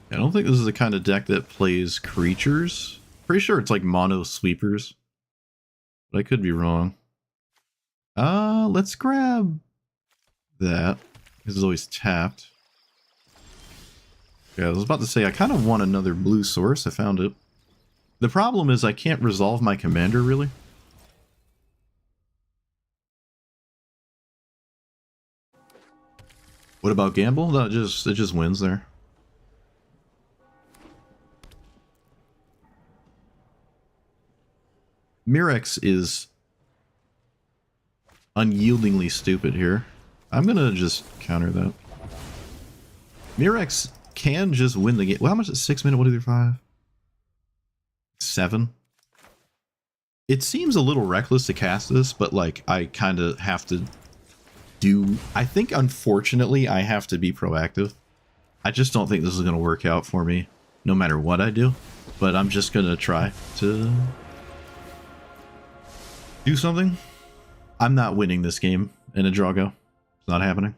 I don't think this is the kind of deck that plays creatures. Pretty sure it's like mono sweepers. But I could be wrong. Let's grab that. This is always tapped. Yeah, I was about to say, I kind of want another blue source. I found it. The problem is I can't resolve my commander, really. What about Gamble? It just wins there. Mirrex is unyieldingly stupid here. I'm gonna just counter that. Mirrex can just win the game. Well, how much is 6 minute? What 2 3 5? 7. It seems a little reckless to cast this, but like I kind of have to do. I think unfortunately I have to be proactive. I just don't think this is gonna work out for me, no matter what I do. But I'm just gonna try to do something. I'm not winning this game in a draw go. It's not happening.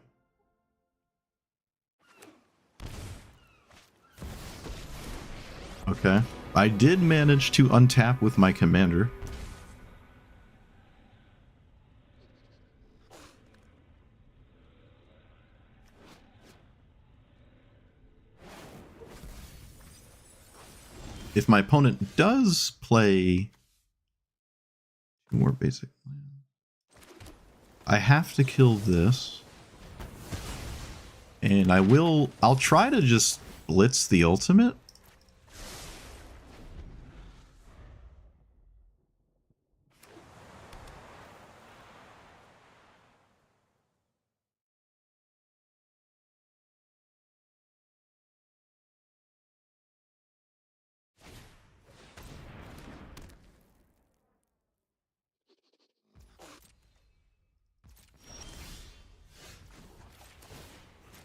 Okay. I did manage to untap with my commander. If my opponent does play more basic plan, I have to kill this. And I'll try to just blitz the ultimate.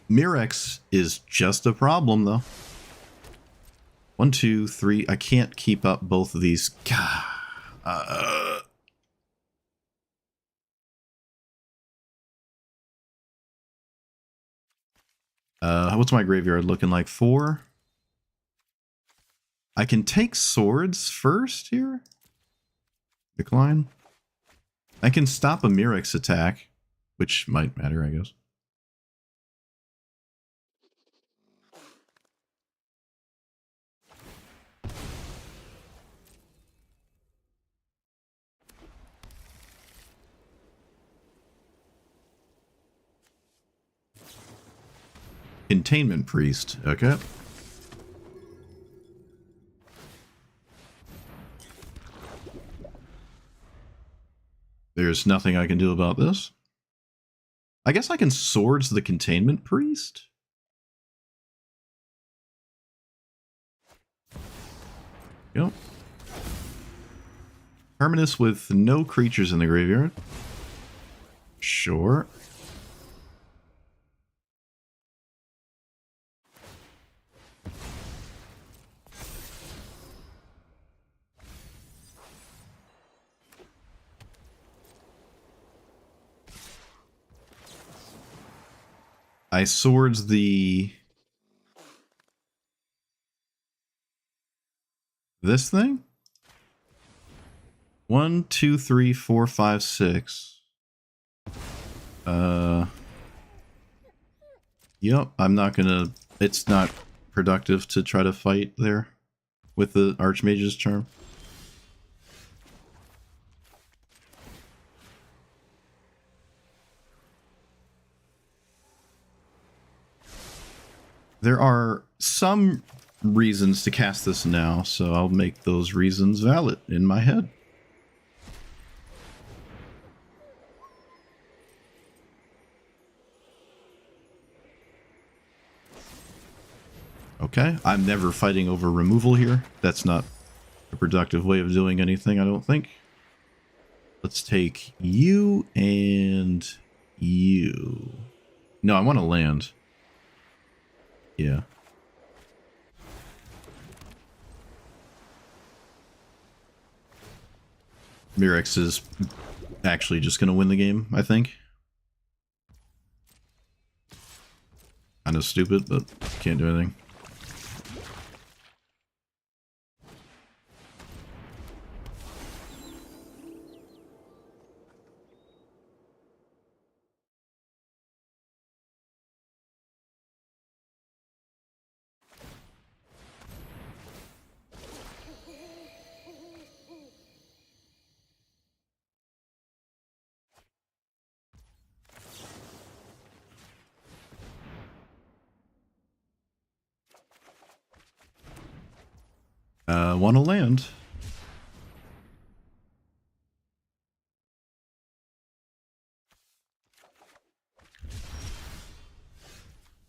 Mirrex is just a problem, though. 1, 2, 3. I can't keep up both of these. What's my graveyard looking like? 4. I can take swords first here. Decline. I can stop a Mirrex attack, which might matter, I guess. Containment Priest. Okay. There's nothing I can do about this. I guess I can Swords the Containment Priest? Yep. Terminus with no creatures in the graveyard. Sure. I Swords the... this thing? 1, 2, 3, 4, 5, 6. Yep, I'm not gonna... it's not productive to try to fight there with the Archmage's Charm. There are some reasons to cast this now, so I'll make those reasons valid in my head. Okay, I'm never fighting over removal here. That's not a productive way of doing anything, I don't think. Let's take you and you. No, I want to land. Yeah. Mirrex is actually just going to win the game, I think. Kind of stupid, but can't do anything. Want to land.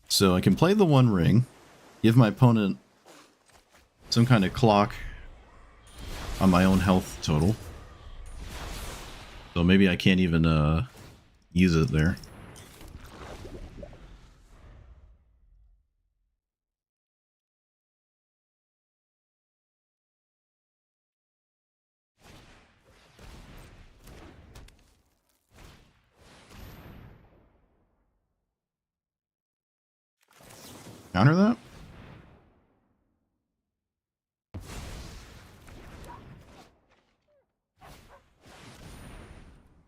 So I can play the One Ring, give my opponent some kind of clock on my own health total. So maybe I can't even use it there. Counter that?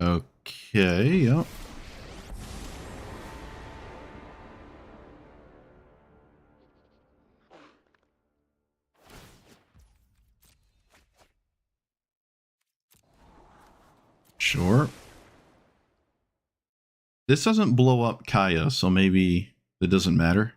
Okay, yep. Sure. This doesn't blow up Kaya, so maybe it doesn't matter.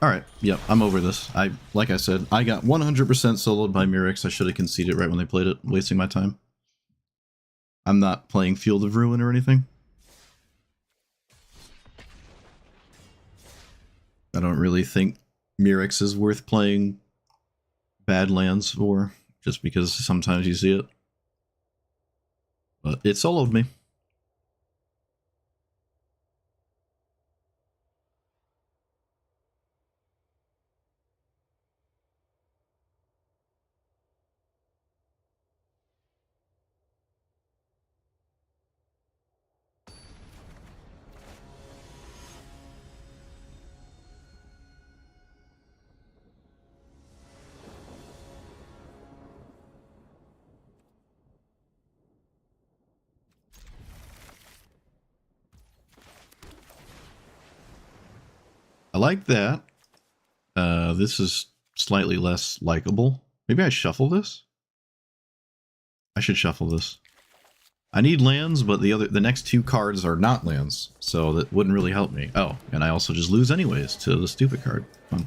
Alright, yep, I'm over this. Like I said, I got 100% soloed by Mirrex. I should have conceded right when they played it, wasting my time. I'm not playing Field of Ruin or anything. I don't really think Mirrex is worth playing Badlands for, just because sometimes you see it. But it soloed me. I like that. This is slightly less likable. Maybe I shuffle this? I should shuffle this. I need lands, but the next two cards are not lands, so that wouldn't really help me. Oh, and I also just lose anyways to the stupid card. Fun.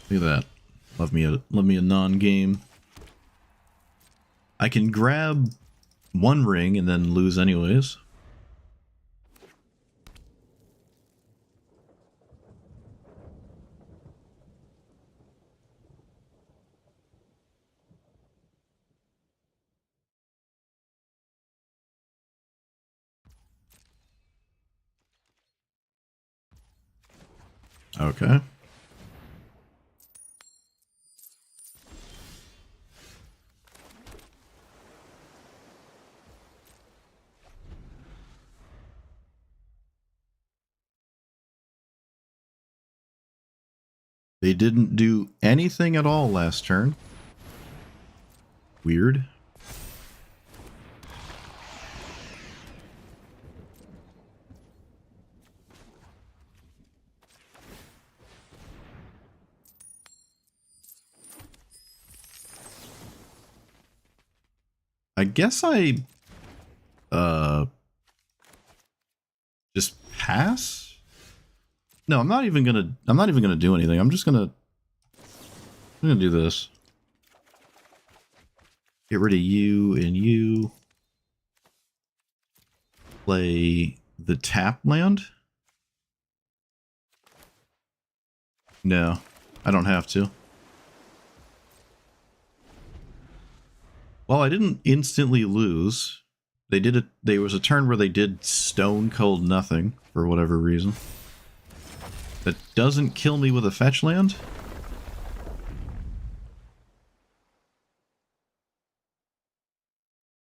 Look at that. Love me a non-game. I can grab one ring and then lose anyways. Okay. They didn't do anything at all last turn. Weird. I guess I just pass? No, I'm not even gonna do anything. I'm gonna do this. Get rid of you and you. Play the tap land? No, I don't have to. Well, I didn't instantly lose. They did it. There was a turn where they did stone cold nothing for whatever reason. That doesn't kill me with a fetch land.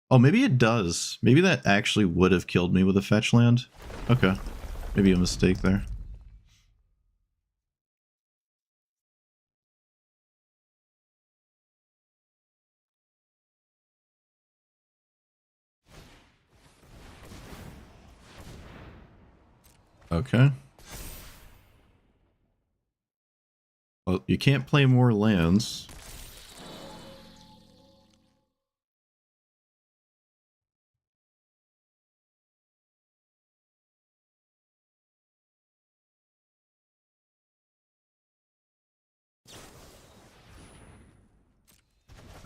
Oh, maybe it does. Maybe that actually would have killed me with a fetch land. Okay. Maybe a mistake there. Okay. Well, you can't play more lands.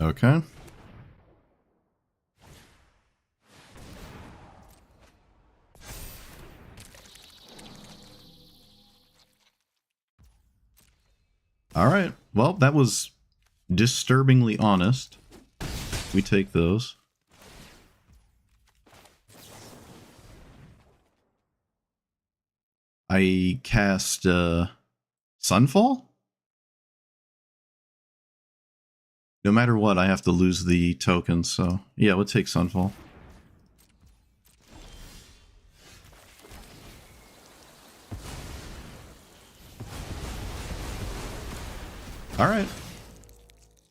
Okay. All right. Well, that was disturbingly honest. We take those. I cast Sunfall? No matter what, I have to lose the token, so yeah, we'll take Sunfall. Alright.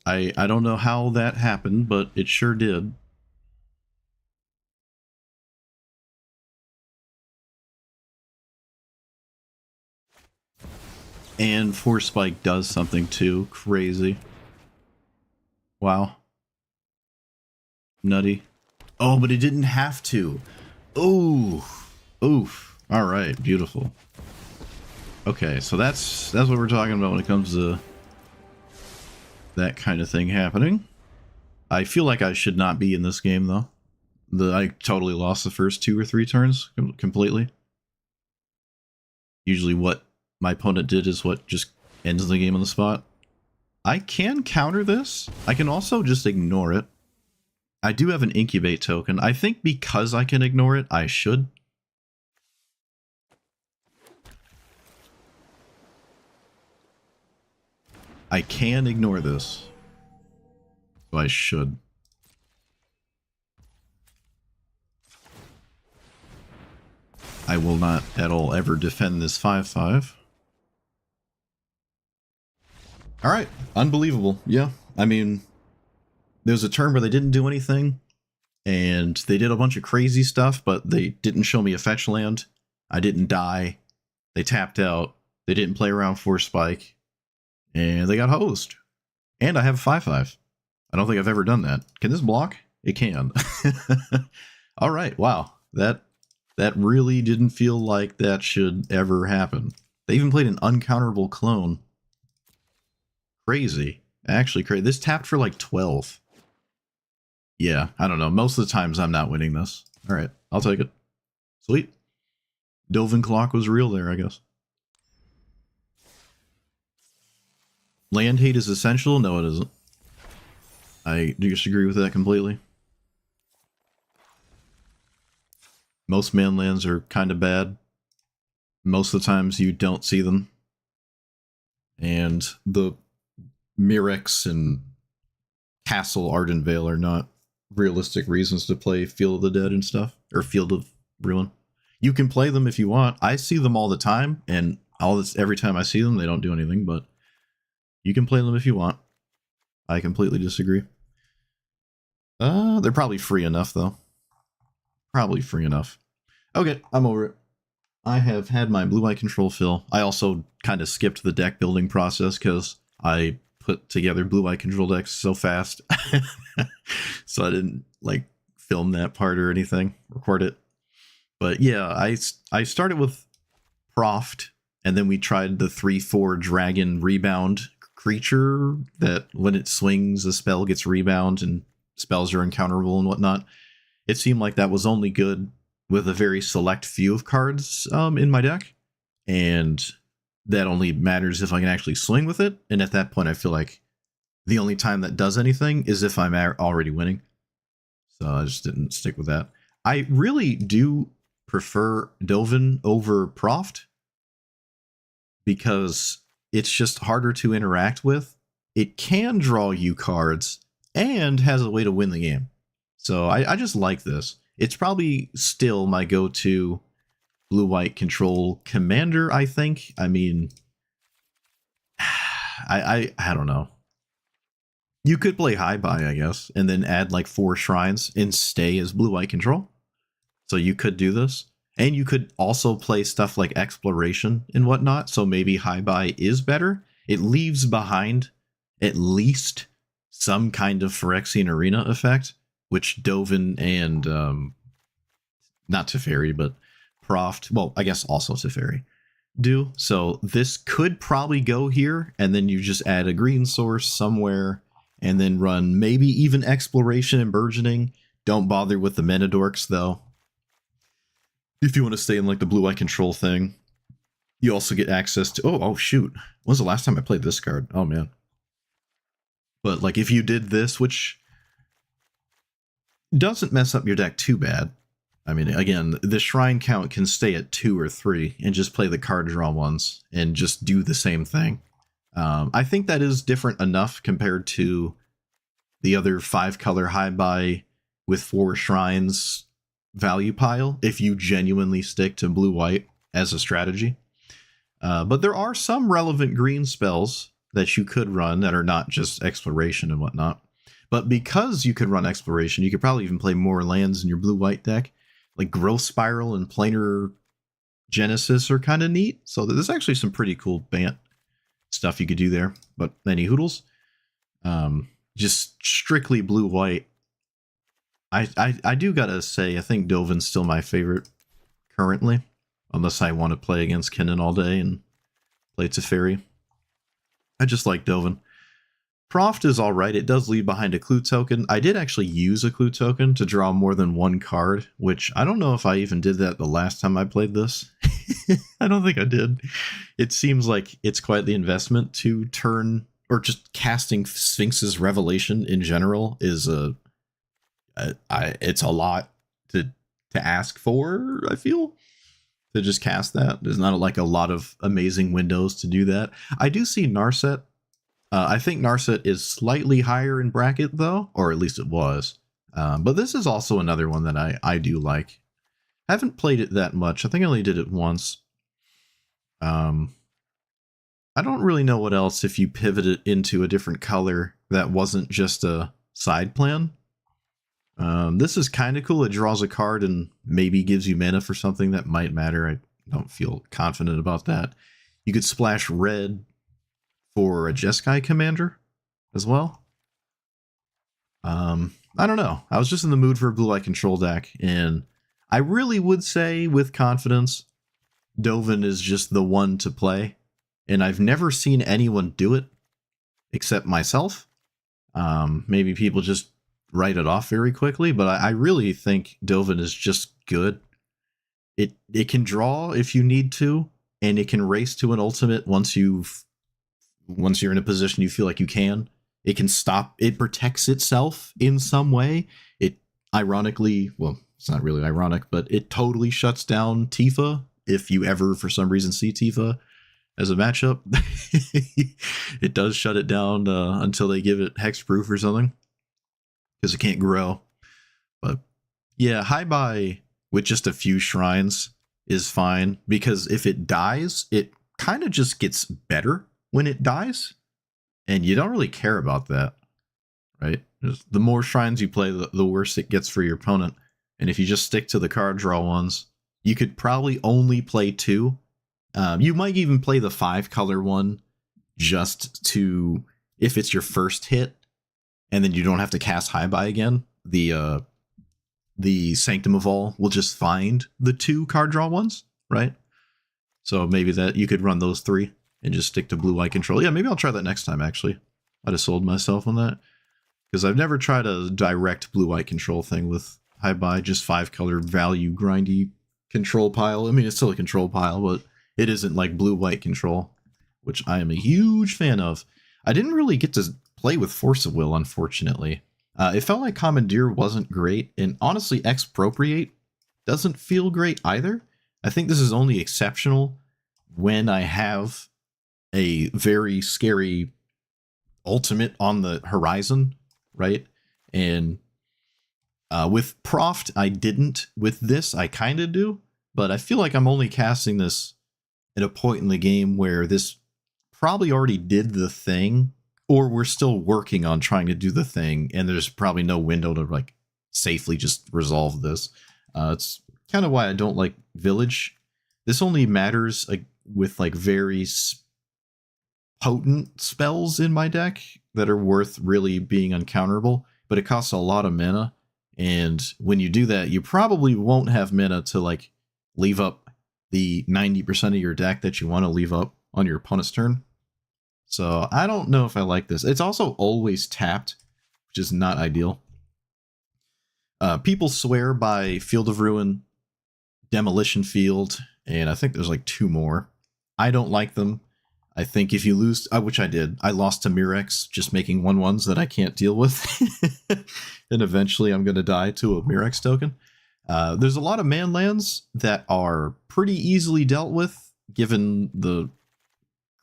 I don't know how that happened, but it sure did. And Force Spike does something too. Crazy. Wow. Nutty. Oh, but it didn't have to. Oh. Oof. Alright, beautiful. Okay, so that's what we're talking about when it comes to that kind of thing happening. I feel like I should not be in this game, though. I totally lost the first 2 or 3 turns completely. Usually what my opponent did is what just ends the game on the spot. I can counter this. I can also just ignore it. I do have an incubate token. I think because I can ignore it, I should. I can ignore this. So I should. I will not at all ever defend this 5/5. Alright, unbelievable. Yeah, I mean, there's a turn where they didn't do anything, and they did a bunch of crazy stuff, but they didn't show me a fetch land. I didn't die. They tapped out. They didn't play around Force Spike. And they got hosed. And I have a 5/5. I don't think I've ever done that. Can this block? It can. All right. Wow. That really didn't feel like that should ever happen. They even played an uncounterable clone. Crazy. Actually crazy. This tapped for like 12. Yeah, I don't know. Most of the times I'm not winning this. All right. I'll take it. Sweet. Dovin Clock was real there, I guess. Land hate is essential? No, it isn't. I disagree with that completely. Most man lands are kind of bad. Most of the times you don't see them. And the Mirrex and Castle Ardenvale are not realistic reasons to play Field of the Dead and stuff. Or Field of Ruin. You can play them if you want. I see them all the time, and every time I see them, they don't do anything, but you can play them if you want. I completely disagree. They're probably free enough, though. Probably free enough. Okay, I'm over it. I have had my blue-white control fill. I also kind of skipped the deck building process because I put together blue-white control decks so fast. So I didn't, like, film that part or anything, record it. But yeah, I started with Proft, and then we tried the 3/4 dragon rebound creature that when it swings, the spell gets rebound and spells are uncounterable and whatnot. It seemed like that was only good with a very select few of cards in my deck, and that only matters if I can actually swing with it. And at that point, I feel like the only time that does anything is if I'm already winning. So I just didn't stick with that. I really do prefer Dovin over Proft because it's just harder to interact with. It can draw you cards and has a way to win the game. So I just like this. It's probably still my go-to blue-white control commander, I think. I mean, I don't know. You could play High Buy, I guess, and then add like 4 shrines and stay as blue-white control. So you could do this. And you could also play stuff like Exploration and whatnot. So maybe High Buy is better. It leaves behind at least some kind of Phyrexian Arena effect, which Dovin and not Teferi, but Proft, well, I guess also Teferi do. So this could probably go here, and then you just add a green source somewhere, and then run maybe even Exploration and Burgeoning. Don't bother with the Mana Dorks, though. If you want to stay in like the blue-eye control thing, you also get access to... Oh, shoot. When was the last time I played this card? Oh, man. But like if you did this, which doesn't mess up your deck too bad. I mean, again, the shrine count can stay at 2 or 3 and just play the card draw ones and just do the same thing. I think that is different enough compared to the other 5-color High Buy with 4 shrines value pile, if you genuinely stick to blue-white as a strategy. But there are some relevant green spells that you could run that are not just Exploration and whatnot. But because you could run Exploration, you could probably even play more lands in your blue-white deck. Like Growth Spiral and Planar Genesis are kind of neat. So there's actually some pretty cool Bant stuff you could do there. But any hoodles. Just strictly blue-white. I do gotta say, I think Dovin's still my favorite currently. Unless I want to play against Kinnan all day and play Teferi. I just like Dovin. Proft is alright. It does leave behind a clue token. I did actually use a clue token to draw more than 1 card, which I don't know if I even did that the last time I played this. I don't think I did. It seems like it's quite the investment to turn, or just casting Sphinx's Revelation in general is it's a lot to ask for, I feel, to just cast that. There's not like a lot of amazing windows to do that. I do see Narset. I think Narset is slightly higher in bracket, though, or at least it was. But this is also another one that I do like. I haven't played it that much. I think I only did it once. I don't really know what else if you pivot it into a different color that wasn't just a side plan. This is kind of cool. It draws a card and maybe gives you mana for something that might matter. I don't feel confident about that. You could splash red for a Jeskai commander as well. I don't know. I was just in the mood for a blue-white control deck, and I really would say with confidence, Dovin is just the one to play. And I've never seen anyone do it except myself. Maybe people just write it off very quickly, but I really think Dovin is just good. It can draw if you need to, and it can race to an ultimate once you're in a position you feel like you can. It can stop. It protects itself in some way. It ironically, well, it's not really ironic, but it totally shuts down Tifa if you ever, for some reason, see Tifa as a matchup. It does shut it down until they give it hexproof or something, because it can't grow. But yeah, High-Buy with just a few shrines is fine, because if it dies, it kind of just gets better when it dies. And you don't really care about that, right? Just the more shrines you play, the worse it gets for your opponent. And if you just stick to the card draw ones, you could probably only play 2. You might even play the 5-color one just to, if it's your first hit, and then you don't have to cast High-Buy again. The Sanctum of All will just find the 2 card draw ones, right? So maybe that you could run those 3. And just stick to blue-white control. Yeah, maybe I'll try that next time, actually. I'd have sold myself on that. Because I've never tried a direct blue-white control thing with High-Buy, just 5-color value grindy control pile. I mean, it's still a control pile, but it isn't like blue-white control, which I am a huge fan of. I didn't really get to play with Force of Will, unfortunately. It felt like Commandeer wasn't great, and honestly, Expropriate doesn't feel great either. I think this is only exceptional when I have a very scary ultimate on the horizon, right? And with Proft, I didn't. With this, I kind of do. But I feel like I'm only casting this at a point in the game where this probably already did the thing, or we're still working on trying to do the thing, and there's probably no window to like safely just resolve this. It's kind of why I don't like Village. This only matters with like very potent spells in my deck that are worth really being uncounterable, but it costs a lot of mana, and when you do that, you probably won't have mana to like leave up the 90% of your deck that you want to leave up on your opponent's turn. So I don't know if I like this. It's also always tapped, which is not ideal. People swear by Field of Ruin, Demolition Field, and I think there's like 2 more. I don't like them. I think if you lose, which I did, I lost to Mirex just making 1/1s that I can't deal with. And eventually I'm going to die to a Mirex token. There's a lot of man lands that are pretty easily dealt with, given the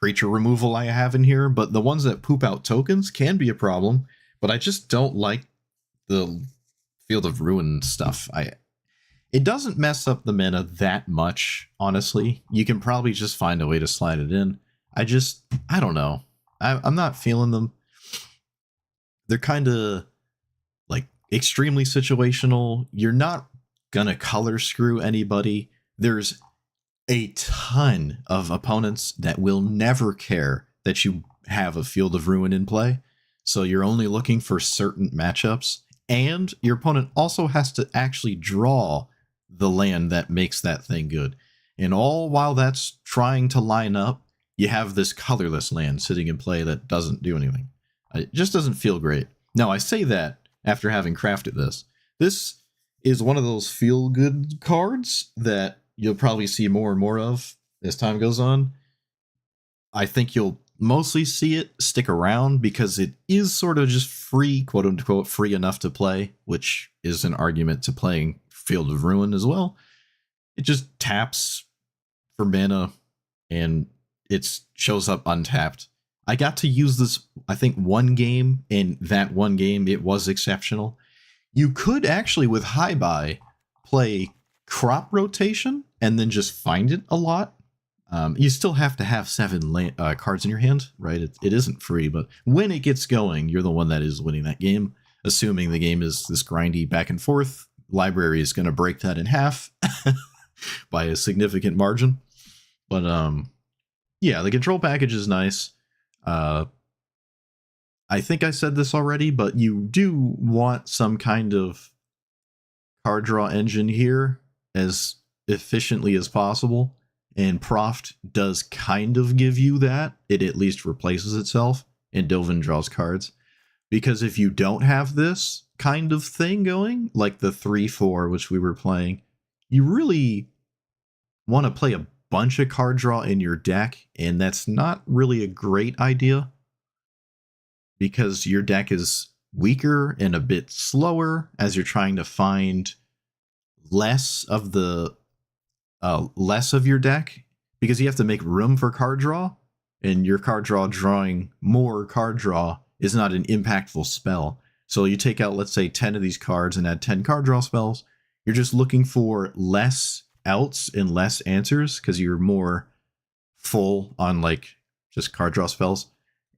creature removal I have in here. But the ones that poop out tokens can be a problem. But I just don't like the Field of Ruin stuff. It doesn't mess up the mana that much, honestly. You can probably just find a way to slide it in. I don't know. I'm not feeling them. They're kind of like extremely situational. You're not gonna color screw anybody. There's a ton of opponents that will never care that you have a Field of Ruin in play. So you're only looking for certain matchups. And your opponent also has to actually draw the land that makes that thing good. And all while that's trying to line up, you have this colorless land sitting in play that doesn't do anything. It just doesn't feel great. Now, I say that after having crafted this. This is one of those feel-good cards that you'll probably see more and more of as time goes on. I think you'll mostly see it stick around because it is sort of just free, quote-unquote, free enough to play, which is an argument to playing Field of Ruin as well. It just taps for mana, and it shows up untapped. I got to use this, I think, 1 game, and that 1 game, it was exceptional. You could actually, with High-Buy, play Crop Rotation and then just find it a lot. You still have to have 7 cards in your hand, right? It isn't free, but when it gets going, you're the one that is winning that game, assuming the game is this grindy back and forth. Library is going to break that in half by a significant margin. But yeah, the control package is nice. Uh, I think I said this already, but you do want some kind of card draw engine here as efficiently as possible. And Proft does kind of give you that. It at least replaces itself, and Dovin draws cards. Because if you don't have this kind of thing going, like the 3-4, which we were playing, you really want to play a bunch of card draw in your deck, and that's not really a great idea. Because your deck is weaker and a bit slower as you're trying to find less of your deck, because you have to make room for card draw, and your card draw drawing more card draw is not an impactful spell. So you take out, let's say, 10 of these cards and add 10 card draw spells. You're just looking for less outs and less answers because you're more full on like just card draw spells,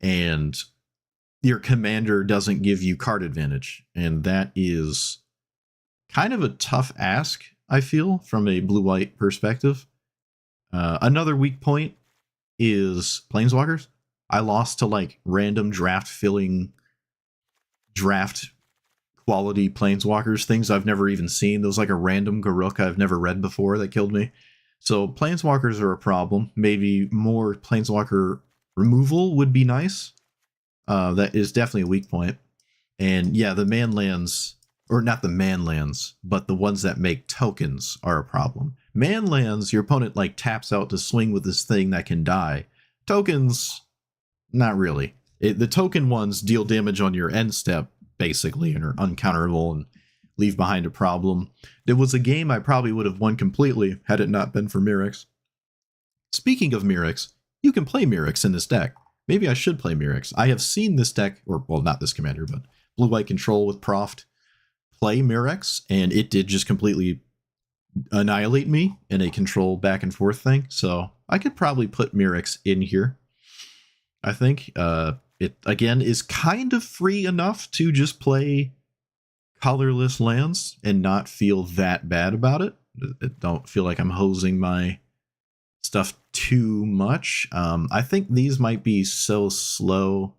and your commander doesn't give you card advantage, and that is kind of a tough ask, I feel, from a blue-white perspective. Another weak point is Planeswalkers. I lost to like random draft quality Planeswalkers, things I've never even seen. There was like a random Garruk I've never read before that killed me. So Planeswalkers are a problem. Maybe more Planeswalker removal would be nice. That is definitely a weak point. And yeah, the manlands, or not the manlands, but the ones that make tokens are a problem. Manlands, your opponent like taps out to swing with this thing that can die. Tokens, not really. The token ones deal damage on your end step, basically, and are uncounterable and leave behind a problem. There was a game I probably would have won completely had it not been for Mirrex. Speaking of Mirrex, you can play Mirrex in this deck. Maybe I should play Mirrex. I have seen this deck, or well, not this commander, but blue-white control with Proft play Mirrex, and it did just completely annihilate me in a control back and forth thing. So I could probably put Mirrex in here. I think it again is kind of free enough to just play colorless lands and not feel that bad about it. I don't feel like I'm hosing my stuff too much. I think these might be so slow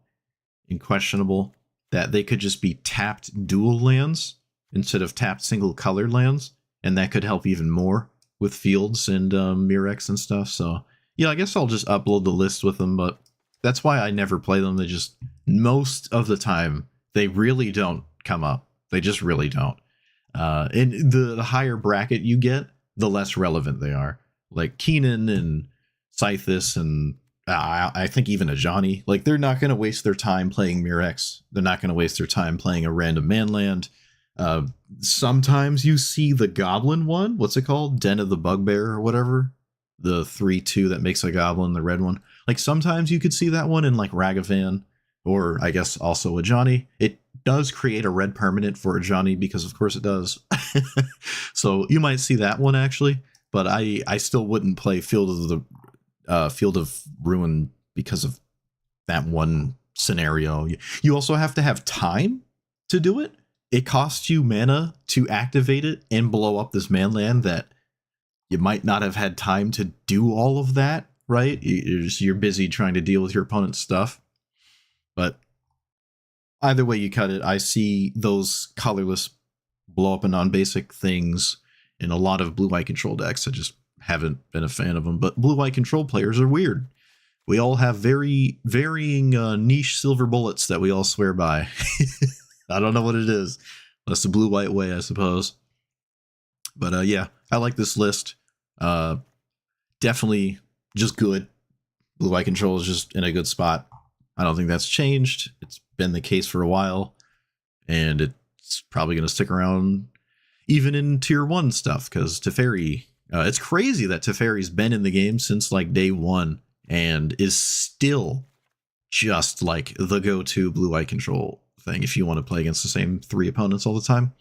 and questionable that they could just be tapped dual lands instead of tapped single colored lands, and that could help even more with fields and Mirrex and stuff. So yeah, I guess I'll just upload the list with them, but that's why I never play them. They just, most of the time, they really don't come up. They just really don't. And the higher bracket you get, the less relevant they are. Like Keenan and Scythus and I think even Ajani, like they're not going to waste their time playing Mirrex. They're not going to waste their time playing a random manland. Sometimes you see the goblin one. What's it called? Den of the Bugbear or whatever. The 3/2 that makes a goblin, the red one. Like sometimes you could see that one in like Ragavan, or I guess also Ajani. It does create a red permanent for Ajani because of course it does. So you might see that one actually, but I still wouldn't play Field of Ruin because of that one scenario. You also have to have time to do it. It costs you mana to activate it and blow up this manland that you might not have had time to do all of that, right? You're busy trying to deal with your opponent's stuff. But either way you cut it, I see those colorless blow up and non-basic things in a lot of blue-white control decks. I just haven't been a fan of them. But blue-white control players are weird. We all have very varying niche silver bullets that we all swear by. I don't know what it is. That's the blue-white way, I suppose. But yeah, I like this list. Definitely just good. Blue-white control is just in a good spot. I don't think that's changed. It's been the case for a while, and it's probably going to stick around even in tier 1 stuff, because Teferi, it's crazy that Teferi's been in the game since like day 1 and is still just like the go-to blue-white control thing if you want to play against the same 3 opponents all the time.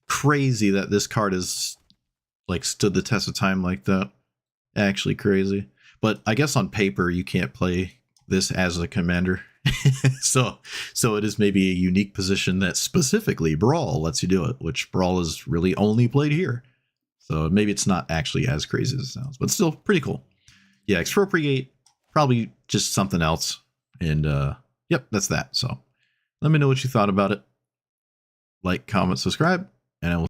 Crazy that this card has like stood the test of time like that. Actually crazy. But I guess on paper you can't play this as a commander. so it is maybe a unique position that specifically Brawl lets you do it, which Brawl is really only played here. So maybe it's not actually as crazy as it sounds, but still pretty cool. Yeah, Expropriate, probably just something else. And yep, that's that. So let me know what you thought about it. Like, comment, subscribe, and I will